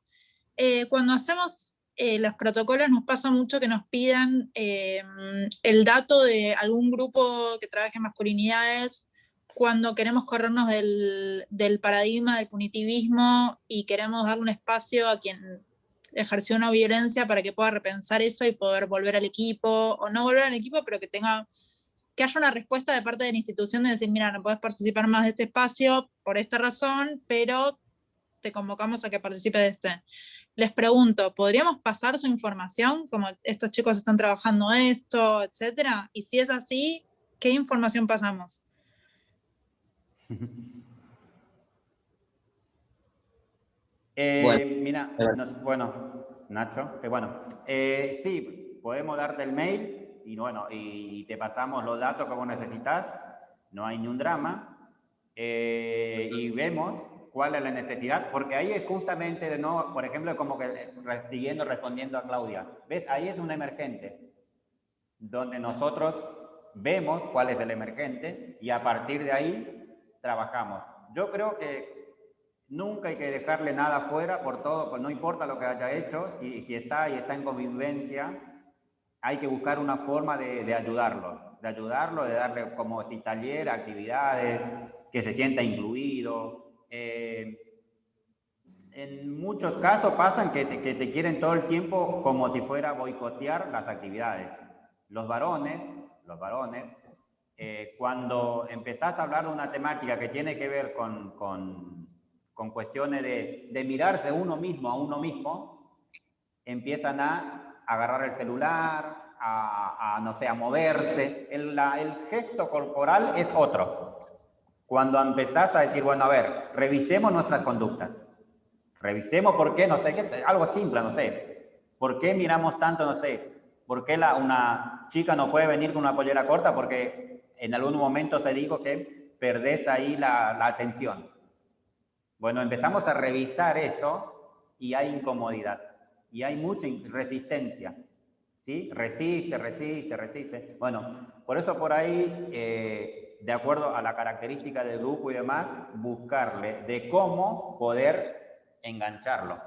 E: Cuando hacemos los protocolos nos pasa mucho que nos pidan el dato de algún grupo que trabaje en masculinidades cuando queremos corrernos del paradigma del punitivismo y queremos darle un espacio a quien ejerció una violencia para que pueda repensar eso y poder volver al equipo, o no volver al equipo, pero que haya una respuesta de parte de la institución de decir, mira, no podés participar más de este espacio por esta razón, pero te convocamos a que participe de este. Les pregunto, ¿podríamos pasar su información? Como estos chicos están trabajando esto, etcétera. Y si es así, ¿qué información pasamos?
G: Mira, Nacho, sí, podemos darte el mail y te pasamos los datos que vos necesitas, no hay ni un drama, y vemos cuál es la necesidad, porque ahí es justamente de no, por ejemplo, como que respondiendo a Claudia, ¿ves? Ahí es un emergente, donde nosotros vemos cuál es el emergente y a partir de ahí trabajamos. Yo creo que nunca hay que dejarle nada fuera por todo, pues no importa lo que haya hecho, si está y está en convivencia, hay que buscar una forma de ayudarlo, de darle como si taller, actividades, que se sienta incluido. En muchos casos pasan que te quieren todo el tiempo como si fuera boicotear las actividades. Los varones, cuando empezás a hablar de una temática que tiene que ver con cuestiones de mirarse uno mismo, empiezan a agarrar el celular, no sé, a moverse. El gesto corporal es otro. Cuando empezás a decir, bueno, a ver, revisemos nuestras conductas. Revisemos por qué, no sé, qué, algo simple, no sé. ¿Por qué miramos tanto, no sé? ¿Por qué una chica no puede venir con una pollera corta? Porque en algún momento se dijo que perdés ahí la atención. Bueno, empezamos a revisar eso y hay incomodidad. Y hay mucha resistencia. ¿Sí? Resiste. Bueno, por eso por ahí, de acuerdo a la característica del grupo y demás, buscarle de cómo poder engancharlo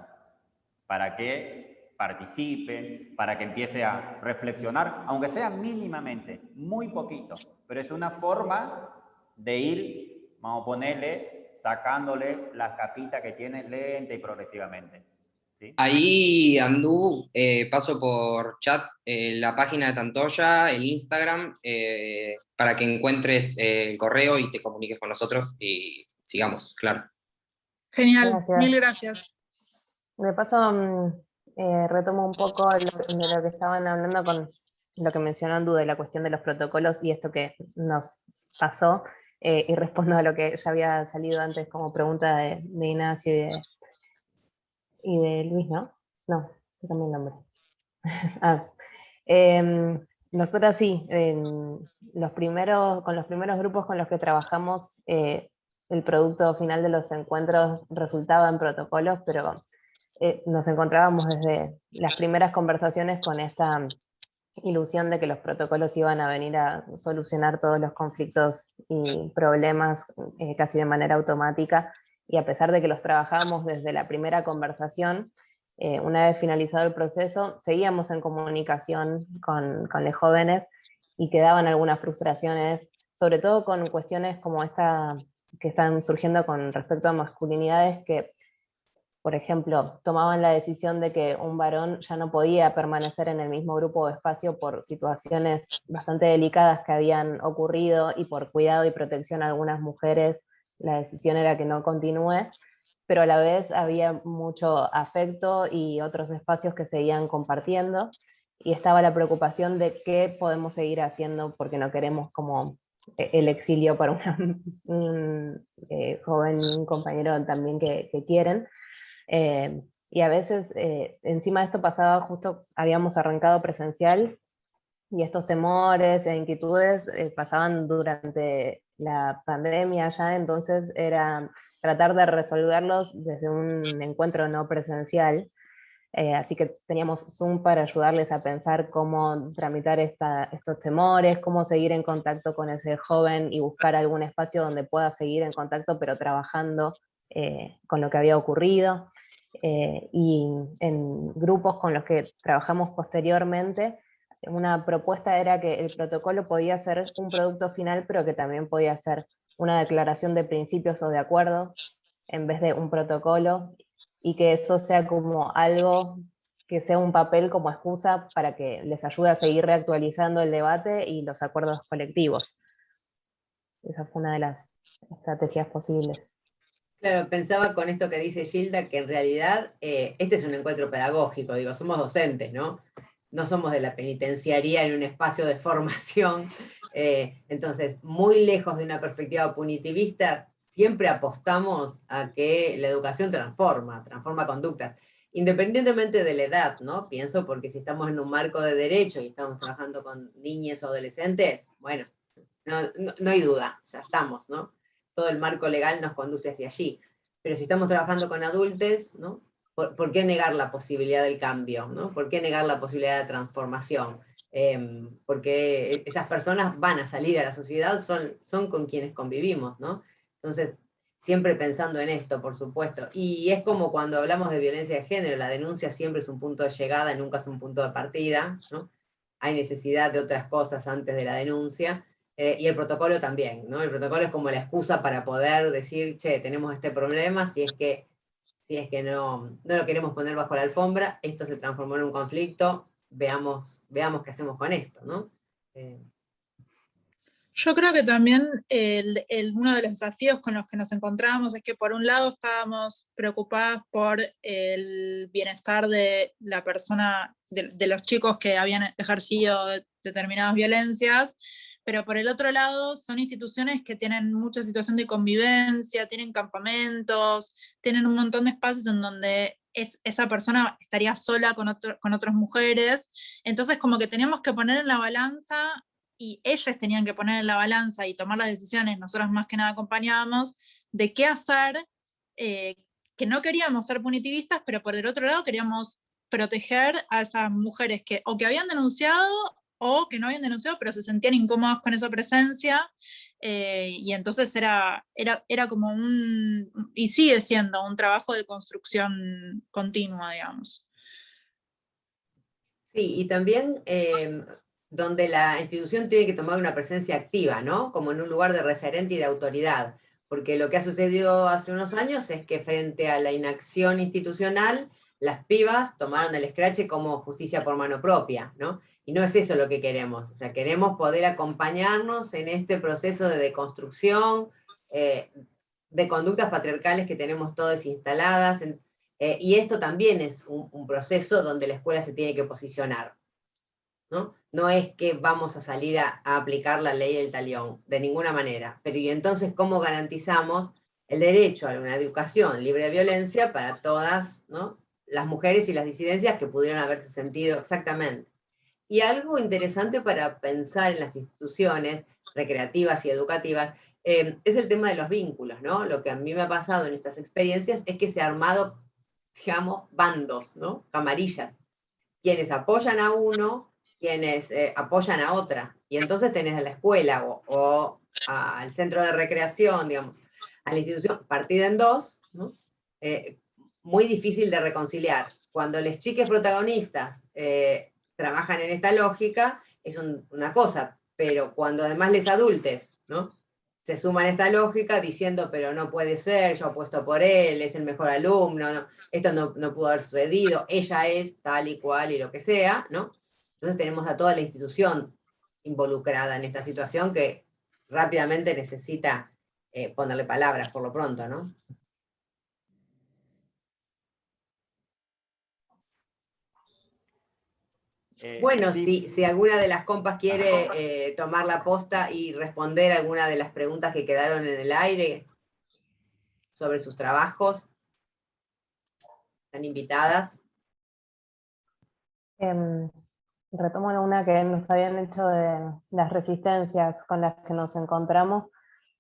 G: para que participe, para que empiece a reflexionar, aunque sea mínimamente, muy poquito, pero es una forma de ir, vamos a ponerle, sacándole las capitas que tiene lenta y progresivamente. ¿Sí?
F: Ahí, Andú, paso por chat la página de Tantoya, el Instagram, para que encuentres el correo y te comuniques con nosotros y sigamos, claro.
E: Genial,
D: Gracias.
E: mil gracias.
D: De paso, retomo un poco de lo que estaban hablando con lo que mencionó Andu de la cuestión de los protocolos y esto que nos pasó, y respondo a lo que ya había salido antes como pregunta de Ignacio y de Luis, ¿no? No, yo cambié el nombre. Nosotras sí, con los primeros grupos con los que trabajamos, el producto final de los encuentros resultaba en protocolos, pero nos encontrábamos desde las primeras conversaciones con esta ilusión de que los protocolos iban a venir a solucionar todos los conflictos y problemas casi de manera automática, y a pesar de que los trabajábamos desde la primera conversación, una vez finalizado el proceso, seguíamos en comunicación con los jóvenes y quedaban algunas frustraciones, sobre todo con cuestiones como esta que están surgiendo con respecto a masculinidades que, por ejemplo, tomaban la decisión de que un varón ya no podía permanecer en el mismo grupo o espacio por situaciones bastante delicadas que habían ocurrido, y por cuidado y protección a algunas mujeres la decisión era que no continúe, pero a la vez había mucho afecto y otros espacios que seguían compartiendo, y estaba la preocupación de qué podemos seguir haciendo porque no queremos como el exilio para un joven compañero también que quieren. Y a veces, encima de esto pasaba, justo habíamos arrancado presencial, y estos temores e inquietudes pasaban durante la pandemia ya, entonces era tratar de resolverlos desde un encuentro no presencial. Así que teníamos Zoom para ayudarles a pensar cómo tramitar estos temores, cómo seguir en contacto con ese joven y buscar algún espacio donde pueda seguir en contacto, pero trabajando con lo que había ocurrido. Y en grupos con los que trabajamos posteriormente, una propuesta era que el protocolo podía ser un producto final, pero que también podía ser una declaración de principios o de acuerdos en vez de un protocolo, y que eso sea como algo que sea un papel como excusa para que les ayude a seguir reactualizando el debate y los acuerdos colectivos. Esa fue una de las estrategias posibles.
A: Claro, pensaba con esto que dice Gilda, que en realidad este es un encuentro pedagógico, digo, somos docentes, ¿no? No somos de la penitenciaría en un espacio de formación, entonces, muy lejos de una perspectiva punitivista, siempre apostamos a que la educación transforma conductas, independientemente de la edad, ¿no? Pienso porque si estamos en un marco de derecho y estamos trabajando con niñas o adolescentes, bueno, no hay duda, ya estamos, ¿no? Todo el marco legal nos conduce hacia allí. Pero si estamos trabajando con adultos, ¿no? ¿Por qué negar la posibilidad del cambio? ¿No? ¿Por qué negar la posibilidad de transformación? Porque esas personas van a salir a la sociedad, son con quienes convivimos, ¿no? Entonces, siempre pensando en esto, por supuesto. Y es como cuando hablamos de violencia de género, la denuncia siempre es un punto de llegada, nunca es un punto de partida, ¿no? Hay necesidad de otras cosas antes de la denuncia. Y el protocolo también, ¿no? El protocolo es como la excusa para poder decir, che, tenemos este problema, si es que no lo queremos poner bajo la alfombra, esto se transformó en un conflicto, veamos qué hacemos con esto, ¿no?
E: Yo creo que también uno de los desafíos con los que nos encontrábamos es que por un lado estábamos preocupadas por el bienestar de la persona, de los chicos que habían ejercido determinadas violencias, pero por el otro lado son instituciones que tienen mucha situación de convivencia, tienen campamentos, tienen un montón de espacios en donde esa persona estaría sola con otras mujeres, entonces como que teníamos que poner en la balanza, y ellas tenían que poner en la balanza y tomar las decisiones, nosotros más que nada acompañábamos, de qué hacer, que no queríamos ser punitivistas, pero por el otro lado queríamos proteger a esas mujeres que o que habían denunciado o que no habían denunciado, pero se sentían incómodas con esa presencia, y entonces era como y sigue siendo un trabajo de construcción continua, digamos.
A: Sí, y también donde la institución tiene que tomar una presencia activa, ¿no? Como en un lugar de referente y de autoridad, porque lo que ha sucedido hace unos años es que frente a la inacción institucional, las pibas tomaron el escrache como justicia por mano propia, ¿no? Y no es eso lo que queremos, o sea, queremos poder acompañarnos en este proceso de deconstrucción, de conductas patriarcales que tenemos todas instaladas, y esto también es un proceso donde la escuela se tiene que posicionar, ¿no? No es que vamos a salir a aplicar la ley del talión, de ninguna manera. Pero ¿y entonces cómo garantizamos el derecho a una educación libre de violencia para todas, ¿no? Las mujeres y las disidencias que pudieron haberse sentido exactamente? Y algo interesante para pensar en las instituciones recreativas y educativas es el tema de los vínculos, ¿no? Lo que a mí me ha pasado en estas experiencias es que se ha armado, digamos, bandos, ¿no? Camarillas, quienes apoyan a uno quienes apoyan a otra. Y entonces tenés a la escuela o al centro de recreación, digamos, a la institución, partida en dos, ¿no? Muy difícil de reconciliar. Cuando los chiques protagonistas trabajan en esta lógica, es una cosa, pero cuando además les adultes, ¿no?, se suman a esta lógica diciendo, pero no puede ser, yo apuesto por él, es el mejor alumno, no, esto no pudo haber sucedido, ella es tal y cual y lo que sea, ¿no? Entonces tenemos a toda la institución involucrada en esta situación que rápidamente necesita ponerle palabras por lo pronto, ¿no? Bueno,
G: sí.
A: si alguna de las compas quiere tomar la posta y responder alguna de las preguntas que quedaron en el aire sobre sus trabajos, están invitadas.
D: Retomo una que nos habían hecho de las resistencias con las que nos encontramos,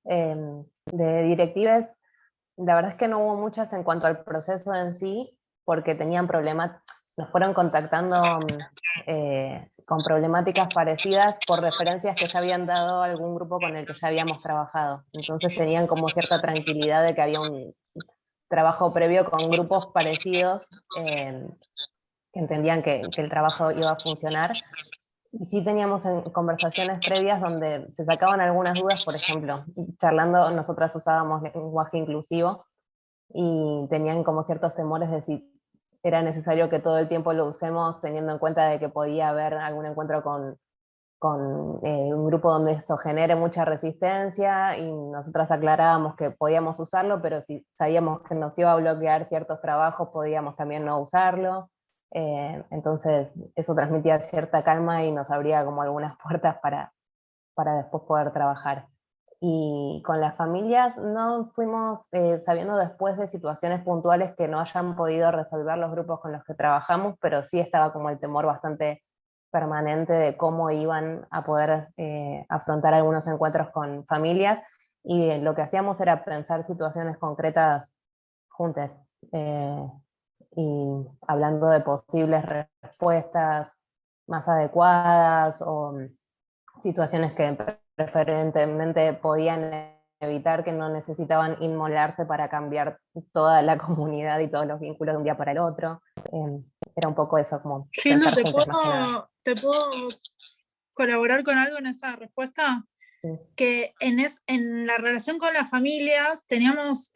D: de directives. La verdad es que no hubo muchas en cuanto al proceso en sí, porque tenían problemas, nos fueron contactando con problemáticas parecidas por referencias que ya habían dado a algún grupo con el que ya habíamos trabajado. Entonces tenían como cierta tranquilidad de que había un trabajo previo con grupos parecidos, que entendían que el trabajo iba a funcionar. Y sí teníamos conversaciones previas donde se sacaban algunas dudas, por ejemplo, charlando, nosotras usábamos lenguaje inclusivo, y tenían como ciertos temores de si era necesario que todo el tiempo lo usemos, teniendo en cuenta de que podía haber algún encuentro con un grupo donde eso genere mucha resistencia, y nosotras aclarábamos que podíamos usarlo, pero si sabíamos que nos iba a bloquear ciertos trabajos, podíamos también no usarlo. Entonces eso transmitía cierta calma y nos abría como algunas puertas para después poder trabajar. Y con las familias no fuimos sabiendo después de situaciones puntuales que no hayan podido resolver los grupos con los que trabajamos, pero sí estaba como el temor bastante permanente de cómo iban a poder afrontar algunos encuentros con familias, y lo que hacíamos era pensar situaciones concretas juntas, y hablando de posibles respuestas más adecuadas, o situaciones que preferentemente podían evitar, que no necesitaban inmolarse para cambiar toda la comunidad y todos los vínculos de un día para el otro. Era un poco eso, como
E: Gildo,
D: pensar juntas, más que nada.
E: ¿te puedo colaborar con algo en esa respuesta?
D: Sí.
E: Que en la relación con las familias teníamos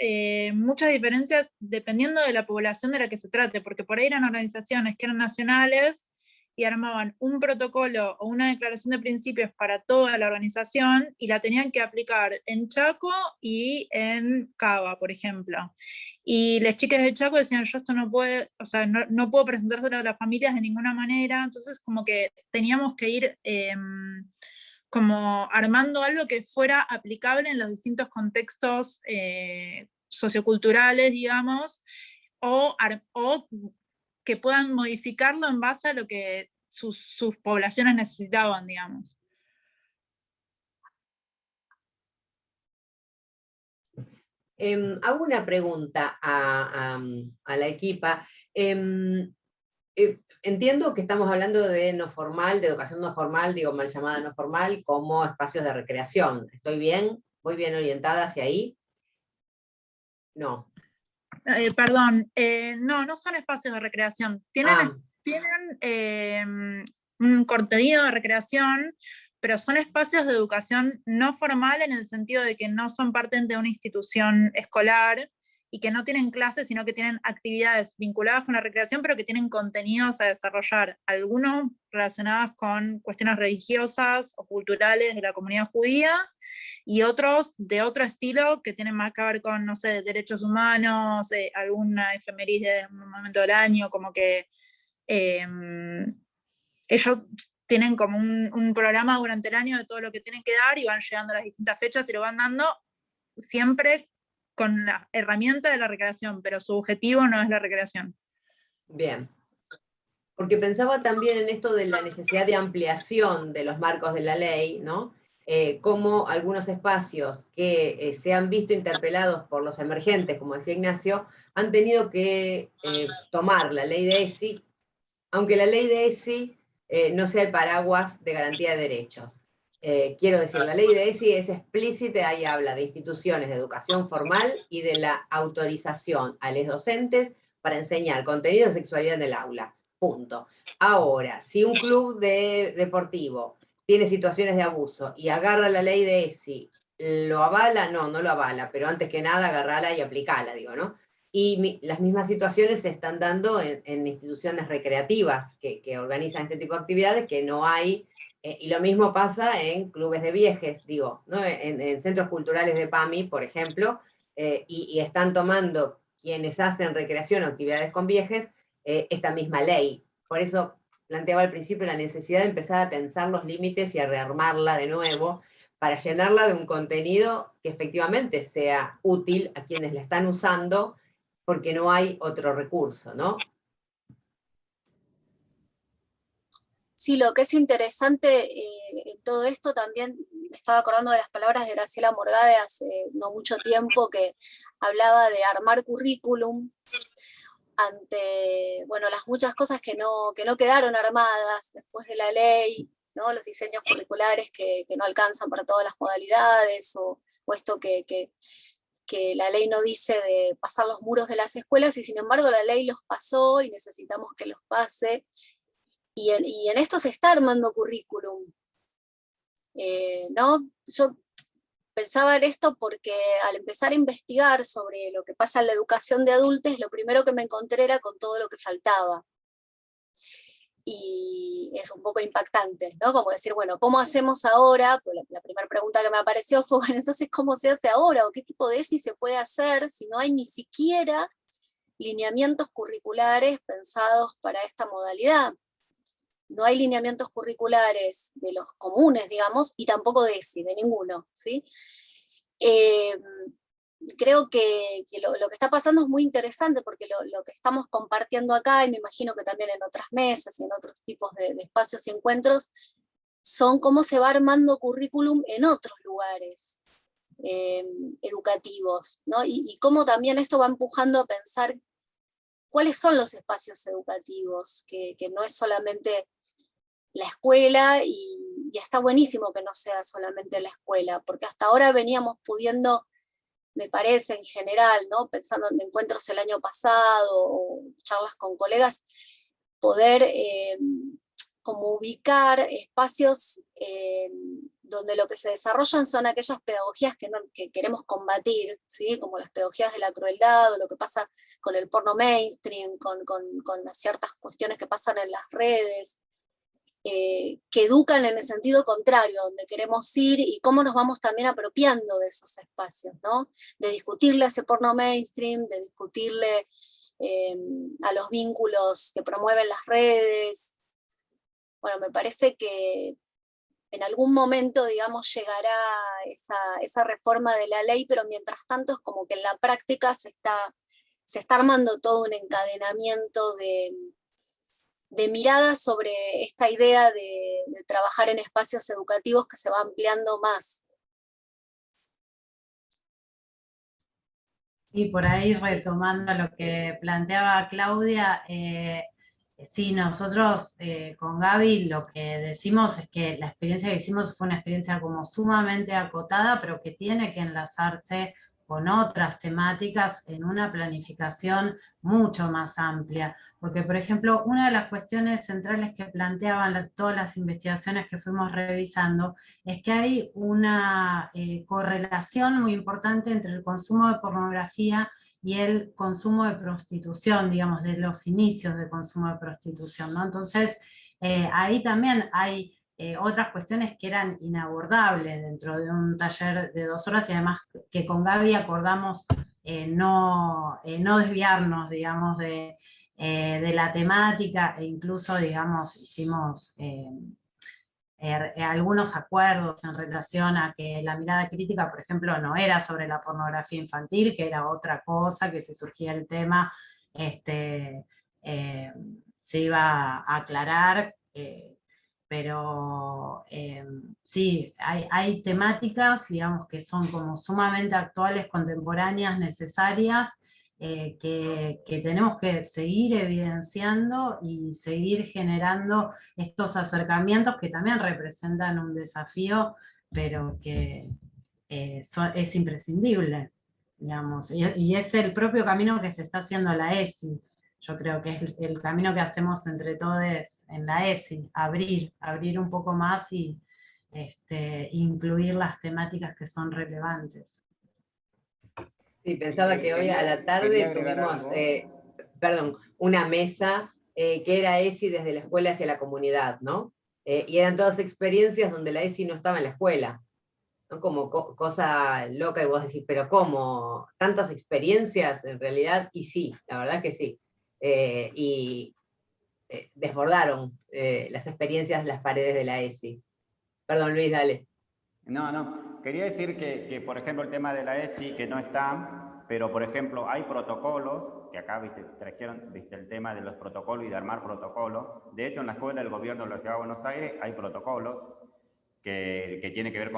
E: muchas diferencias dependiendo de la población de la que se trate, porque por ahí eran organizaciones que eran nacionales y armaban un protocolo o una declaración de principios para toda la organización y la tenían que aplicar en Chaco y en Cava, por ejemplo. Y las chicas de Chaco decían, yo esto no puedo, o sea, no puedo presentárselo a las familias de ninguna manera, entonces como que teníamos que ir como armando algo que fuera aplicable en los distintos contextos socioculturales, digamos, o que puedan modificarlo en base a lo que sus poblaciones necesitaban, digamos.
A: Hago una pregunta a la equipa. Entiendo que estamos hablando de no formal, de educación no formal, digo mal llamada no formal, como espacios de recreación. ¿Estoy bien? ¿Voy bien orientada hacia ahí? No.
E: Perdón, no son espacios de recreación. Tienen un contenido de recreación, pero son espacios de educación no formal en el sentido de que no son parte de una institución escolar y que no tienen clases, sino que tienen actividades vinculadas con la recreación, pero que tienen contenidos a desarrollar, algunos relacionados con cuestiones religiosas o culturales de la comunidad judía, y otros de otro estilo que tienen más que ver con, no sé, derechos humanos, alguna efeméride de un momento del año, como que ellos tienen como un programa durante el año de todo lo que tienen que dar y van llegando a las distintas fechas y lo van dando siempre con la herramienta de la recreación, pero su objetivo no es la recreación.
A: Bien. Porque pensaba también en esto de la necesidad de ampliación de los marcos de la ley, ¿no? Cómo algunos espacios que se han visto interpelados por los emergentes, como decía Ignacio, han tenido que tomar la ley de ESI, aunque la ley de ESI no sea el paraguas de garantía de derechos. Quiero decir, la ley de ESI es explícita, ahí habla de instituciones de educación formal y de la autorización a los docentes para enseñar contenido de sexualidad en el aula. Punto. Ahora, si un club deportivo tiene situaciones de abuso y agarra la ley de ESI, ¿lo avala? No, no lo avala, pero antes que nada agarrala y aplicala, digo, ¿no? Y las mismas situaciones se están dando en instituciones recreativas que organizan este tipo de actividades que no hay. Y lo mismo pasa en clubes de viejes, digo, ¿no? En centros culturales de PAMI, por ejemplo, y están tomando quienes hacen recreación o actividades con viejes esta misma ley. Por eso planteaba al principio la necesidad de empezar a tensar los límites y a rearmarla de nuevo para llenarla de un contenido que efectivamente sea útil a quienes la están usando, porque no hay otro recurso, ¿no?
B: Sí, lo que es interesante en todo esto también, me estaba acordando de las palabras de Graciela Morgade hace no mucho tiempo, que hablaba de armar currículum ante, bueno, las muchas cosas que no quedaron armadas después de la ley, ¿no? Los diseños curriculares que no alcanzan para todas las modalidades, o esto que la ley no dice de pasar los muros de las escuelas, y sin embargo la ley los pasó y necesitamos que los pase. Y en esto se está armando currículum, ¿no? Yo pensaba en esto porque al empezar a investigar sobre lo que pasa en la educación de adultos, lo primero que me encontré era con todo lo que faltaba. Y es un poco impactante, ¿no? Como decir, bueno, ¿cómo hacemos ahora? Pues la primera pregunta que me apareció fue, bueno, entonces, ¿cómo se hace ahora? ¿O qué tipo de ESI se puede hacer si no hay ni siquiera lineamientos curriculares pensados para esta modalidad? No hay lineamientos curriculares de los comunes, digamos, y tampoco de ESI, de ninguno, ¿sí? Creo que lo que está pasando es muy interesante, porque lo que estamos compartiendo acá, y me imagino que también en otras mesas y en otros tipos de espacios y encuentros, son cómo se va armando currículum en otros lugares educativos, ¿no? Y cómo también esto va empujando a pensar cuáles son los espacios educativos, que no es solamente la escuela, y está buenísimo que no sea solamente la escuela, porque hasta ahora veníamos pudiendo, me parece en general, ¿no? Pensando en encuentros el año pasado, o charlas con colegas, poder como ubicar espacios donde lo que se desarrollan son aquellas pedagogías que queremos combatir, ¿sí? Como las pedagogías de la crueldad, o lo que pasa con el porno mainstream, con ciertas cuestiones que pasan en las redes, que educan en el sentido contrario, donde queremos ir, y cómo nos vamos también apropiando de esos espacios, ¿no? De discutirle a ese porno mainstream, de discutirle a los vínculos que promueven las redes. Bueno, me parece que en algún momento, digamos, llegará esa reforma de la ley, pero mientras tanto es como que en la práctica se está armando todo un encadenamiento de miradas sobre esta idea de trabajar en espacios educativos, que se va ampliando más.
C: Y por ahí, retomando lo que planteaba Claudia, sí, nosotros con Gaby lo que decimos es que la experiencia que hicimos fue una experiencia como sumamente acotada, pero que tiene que enlazarse con otras temáticas en una planificación mucho más amplia. Porque, por ejemplo, una de las cuestiones centrales que planteaban todas las investigaciones que fuimos revisando es que hay una correlación muy importante entre el consumo de pornografía y el consumo de prostitución, digamos, de los inicios de consumo de prostitución, ¿no? Entonces, ahí también hay otras cuestiones que eran inabordables dentro de un taller de 2 horas, y además que con Gaby acordamos no desviarnos, digamos, de la temática, e incluso, digamos, hicimos algunos acuerdos en relación a que la mirada crítica, por ejemplo, no era sobre la pornografía infantil, que era otra cosa, que si surgía el tema, se iba a aclarar, pero sí, hay temáticas, digamos, que son como sumamente actuales, contemporáneas, necesarias, que tenemos que seguir evidenciando y seguir generando estos acercamientos que también representan un desafío, pero que es imprescindible, digamos, y es el propio camino que se está haciendo la ESI. Yo creo que es el camino que hacemos entre todos en la ESI, abrir un poco más y incluir las temáticas que son relevantes.
A: Sí, pensaba que hoy a la tarde tuvimos, una mesa que era ESI desde la escuela hacia la comunidad, ¿no? Y eran todas experiencias donde la ESI no estaba en la escuela, ¿no? Como cosa loca, y vos decís, pero ¿cómo? ¿Tantas experiencias en realidad? Y sí, la verdad que sí. Desbordaron las experiencias las paredes de la ESI. Perdón, Luis, dale.
G: No, quería decir que, por ejemplo, el tema de la ESI, que no está, pero, por ejemplo, hay protocolos, que acá, trajeron, el tema de los protocolos y de armar protocolos. De hecho, en la Escuela del Gobierno de la Ciudad de Buenos Aires hay protocolos que tienen que ver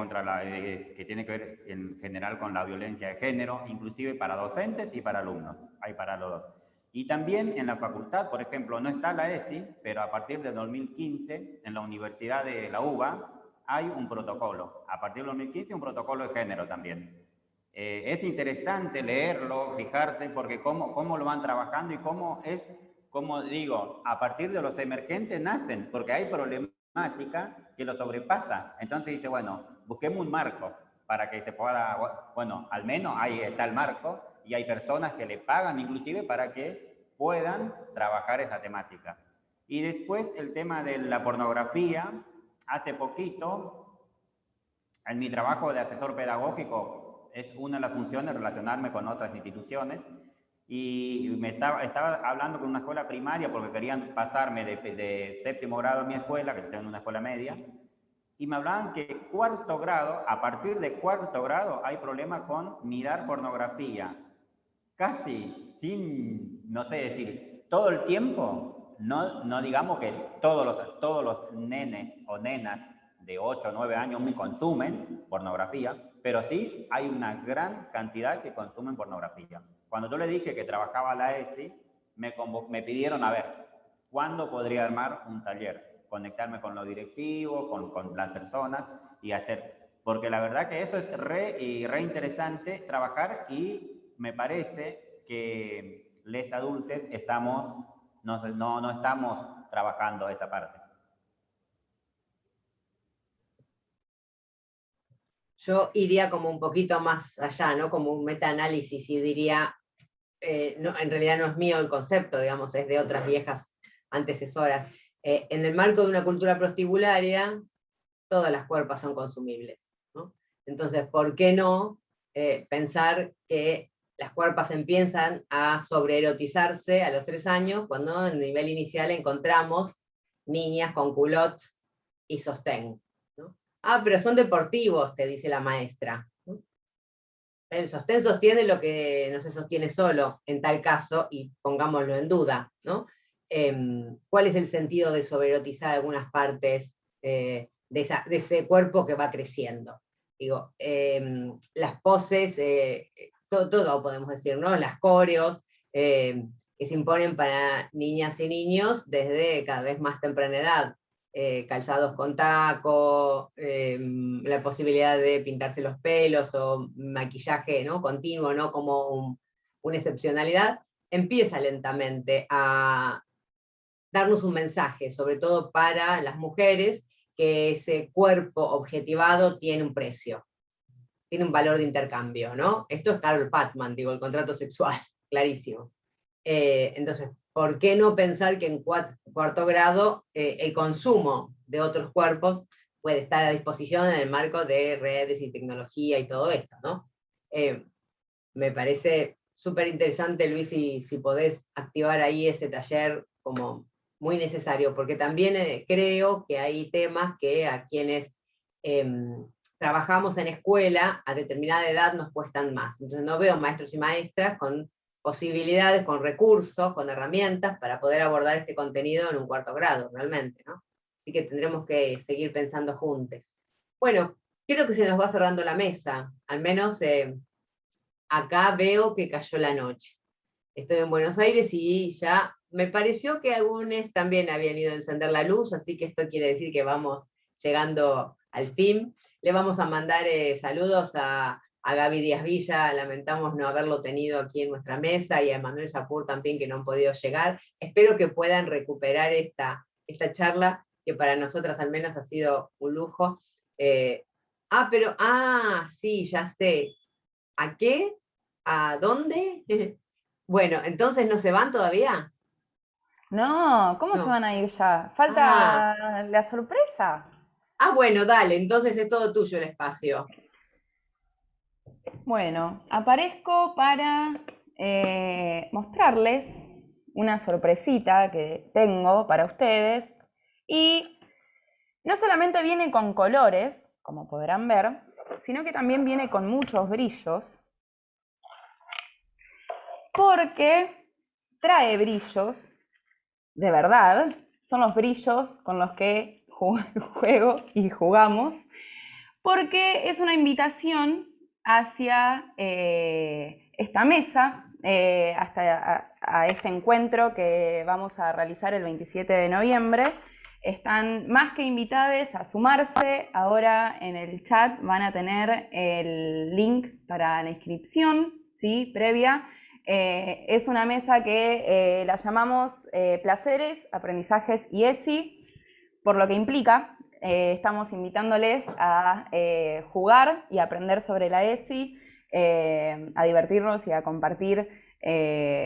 G: que tiene que ver en general con la violencia de género, inclusive para docentes y para alumnos, hay para los dos. Y también en la facultad, por ejemplo, no está la ESI, pero a partir de 2015, en la Universidad de la UBA, hay un protocolo. A partir del 2015, un protocolo de género también. Es interesante leerlo, fijarse, porque cómo lo van trabajando y cómo es, como digo, a partir de los emergentes nacen, porque hay problemática que lo sobrepasa. Entonces dice, bueno, busquemos un marco para que se pueda, bueno, al menos ahí está el marco, y hay personas que le pagan inclusive para que puedan trabajar esa temática. Y después el tema de la pornografía. Hace poquito, en mi trabajo de asesor pedagógico, es una de las funciones relacionarme con otras instituciones, y estaba hablando con una escuela primaria porque querían pasarme de séptimo grado a mi escuela, que estoy en una escuela media, y me hablaban que cuarto grado, a partir de cuarto grado, hay problemas con mirar pornografía. Casi sin, no sé decir, todo el tiempo. No digamos que todos los nenes o nenas de 8 o 9 años consumen pornografía, pero sí hay una gran cantidad que consumen pornografía. Cuando yo le dije que trabajaba la ESI, me pidieron, a ver, ¿cuándo podría armar un taller? Conectarme con los directivos, con las personas y hacer, porque la verdad que eso es re interesante trabajar, y me parece que los adultos no estamos trabajando esa parte.
A: Yo iría como un poquito más allá, ¿no? Como un metaanálisis, y diría, no, en realidad no es mío el concepto, digamos, es de otras viejas antecesoras. En el marco de una cultura prostibularia, todas las cuerpas son consumibles, ¿no? Entonces, ¿por qué no pensar que las cuerpas empiezan a sobreerotizarse a los 3 años, cuando en el nivel inicial encontramos niñas con culottes y sostén, ¿no? Ah, pero son deportivos, te dice la maestra, ¿no? El sostén sostiene lo que no se sostiene solo, en tal caso, y pongámoslo en duda, ¿no? ¿Cuál es el sentido de sobreerotizar algunas partes de ese cuerpo que va creciendo? Digo, las poses, todo podemos decir, ¿no? Las coreos que se imponen para niñas y niños desde cada vez más temprana edad. Calzados con taco, la posibilidad de pintarse los pelos o maquillaje, ¿no? Continuo, ¿no? Como una excepcionalidad, empieza lentamente a darnos un mensaje, sobre todo para las mujeres, que ese cuerpo objetivado tiene un precio, tiene un valor de intercambio, ¿no? Esto es Carol Patman, digo, el contrato sexual, clarísimo. Entonces, ¿por qué no pensar que en cuarto grado el consumo de otros cuerpos puede estar a disposición en el marco de redes y tecnología y todo esto, ¿no? Me parece súper interesante, Luis, si podés activar ahí ese taller como muy necesario, porque también creo que hay temas que a quienes trabajamos en escuela a determinada edad nos cuestan más. Entonces no veo maestros y maestras con posibilidades, con recursos, con herramientas para poder abordar este contenido en un cuarto grado, realmente, ¿no? Así que tendremos que seguir pensando juntos. Bueno, creo que se nos va cerrando la mesa, al menos acá veo que cayó la noche. estoy en Buenos Aires y ya me pareció que algunos también habían ido a encender la luz, así que esto quiere decir que vamos llegando al fin. Le vamos a mandar saludos a Gaby Díaz Villa, lamentamos no haberlo tenido aquí en nuestra mesa, y a Emanuel Sapur también, que no han podido llegar. Espero que puedan recuperar esta charla, que para nosotras al menos ha sido un lujo. Sí, ya sé. ¿A qué? ¿A dónde? Bueno, entonces ¿no se van todavía?
H: No, ¿cómo se van a ir ya? Falta la sorpresa.
A: Bueno, dale, entonces es todo tuyo el espacio.
H: Bueno, aparezco para mostrarles una sorpresita que tengo para ustedes, y no solamente viene con colores, como podrán ver, sino que también viene con muchos brillos, porque trae brillos de verdad, son los brillos con los que juego y jugamos, porque es una invitación hacia esta mesa, a este encuentro que vamos a realizar el 27 de noviembre. Están más que invitados a sumarse. Ahora en el chat van a tener el link para la inscripción, ¿sí? Previa. Es una mesa que la llamamos Placeres, Aprendizajes y ESI, por lo que implica. Estamos invitándoles a jugar y aprender sobre la ESI, a divertirnos y a compartir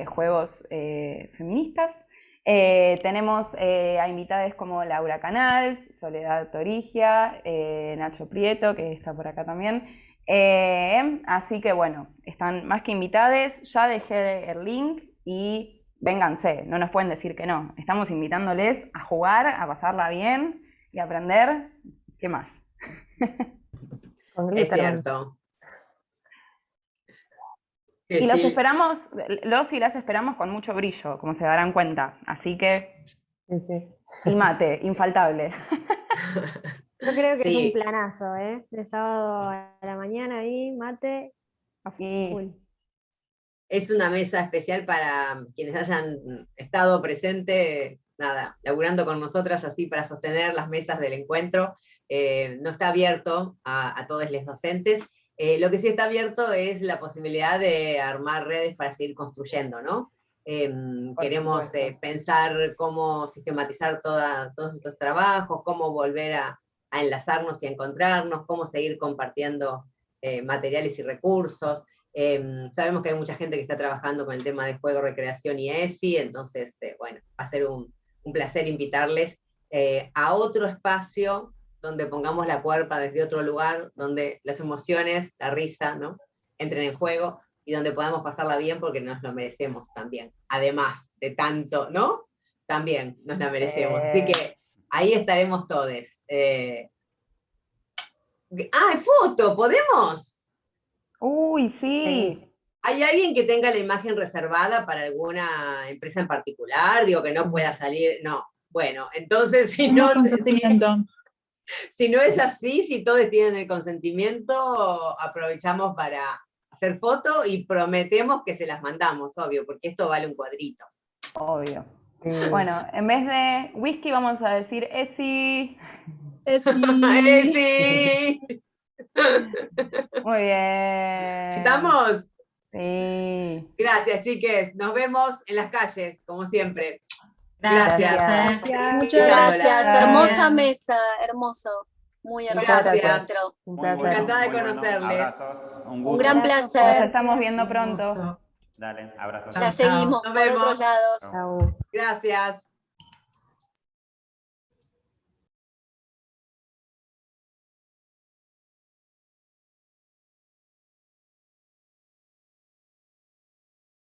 H: juegos feministas. Tenemos a invitadas como Laura Canals, Soledad Torigia, Nacho Prieto, que está por acá también. Así que bueno, están más que invitadas. Ya dejé el link y vénganse, no nos pueden decir que no. Estamos invitándoles a jugar, a pasarla bien y a aprender. ¿Qué más?
A: Es cierto.
H: Y los esperamos, los y las esperamos con mucho brillo, como se darán cuenta. Así que, y mate, infaltable.
I: Yo creo que es un planazo, ¿eh? De sábado a la mañana ahí, mate, a full.
A: Es una mesa especial para quienes hayan estado presente, nada, laburando con nosotras así para sostener las mesas del encuentro. No está abierto a todos los docentes. Lo que sí está abierto es la posibilidad de armar redes para seguir construyendo, ¿no? Queremos pensar cómo sistematizar todos estos trabajos, cómo volver a enlazarnos y a encontrarnos, cómo seguir compartiendo materiales y recursos. Sabemos que hay mucha gente que está trabajando con el tema de juego, recreación y ESI, entonces, bueno, va a ser un placer invitarles a otro espacio donde pongamos la cuerpa desde otro lugar, donde las emociones, la risa, ¿no?, entren en juego, y donde podamos pasarla bien porque nos lo merecemos también. Además de tanto, ¿no? También nos la merecemos. Así que ahí estaremos todos. ¡Hay foto! ¿Podemos?
H: ¡Uy, sí!
A: ¿Hay alguien que tenga la imagen reservada para alguna empresa en particular? Digo, que no pueda salir. No. Bueno, entonces, si no es así, si todos tienen el consentimiento, aprovechamos para hacer foto y prometemos que se las mandamos, obvio, porque esto vale un cuadrito.
H: Obvio. Bueno, en vez de whisky vamos a decir ESI.
A: ¡ESI!
H: Muy bien.
A: ¿Estamos?
H: Sí.
A: Gracias, chiques. Nos vemos en las calles, como siempre.
H: Gracias.
B: Muchas gracias. Hermosa mesa, hermoso. Muy hermoso encuentro.
A: Encantada de conocerles.
B: Un gran placer.
H: Nos estamos viendo pronto.
G: Dale, abrazos.
B: La seguimos por otros lados.
A: Gracias.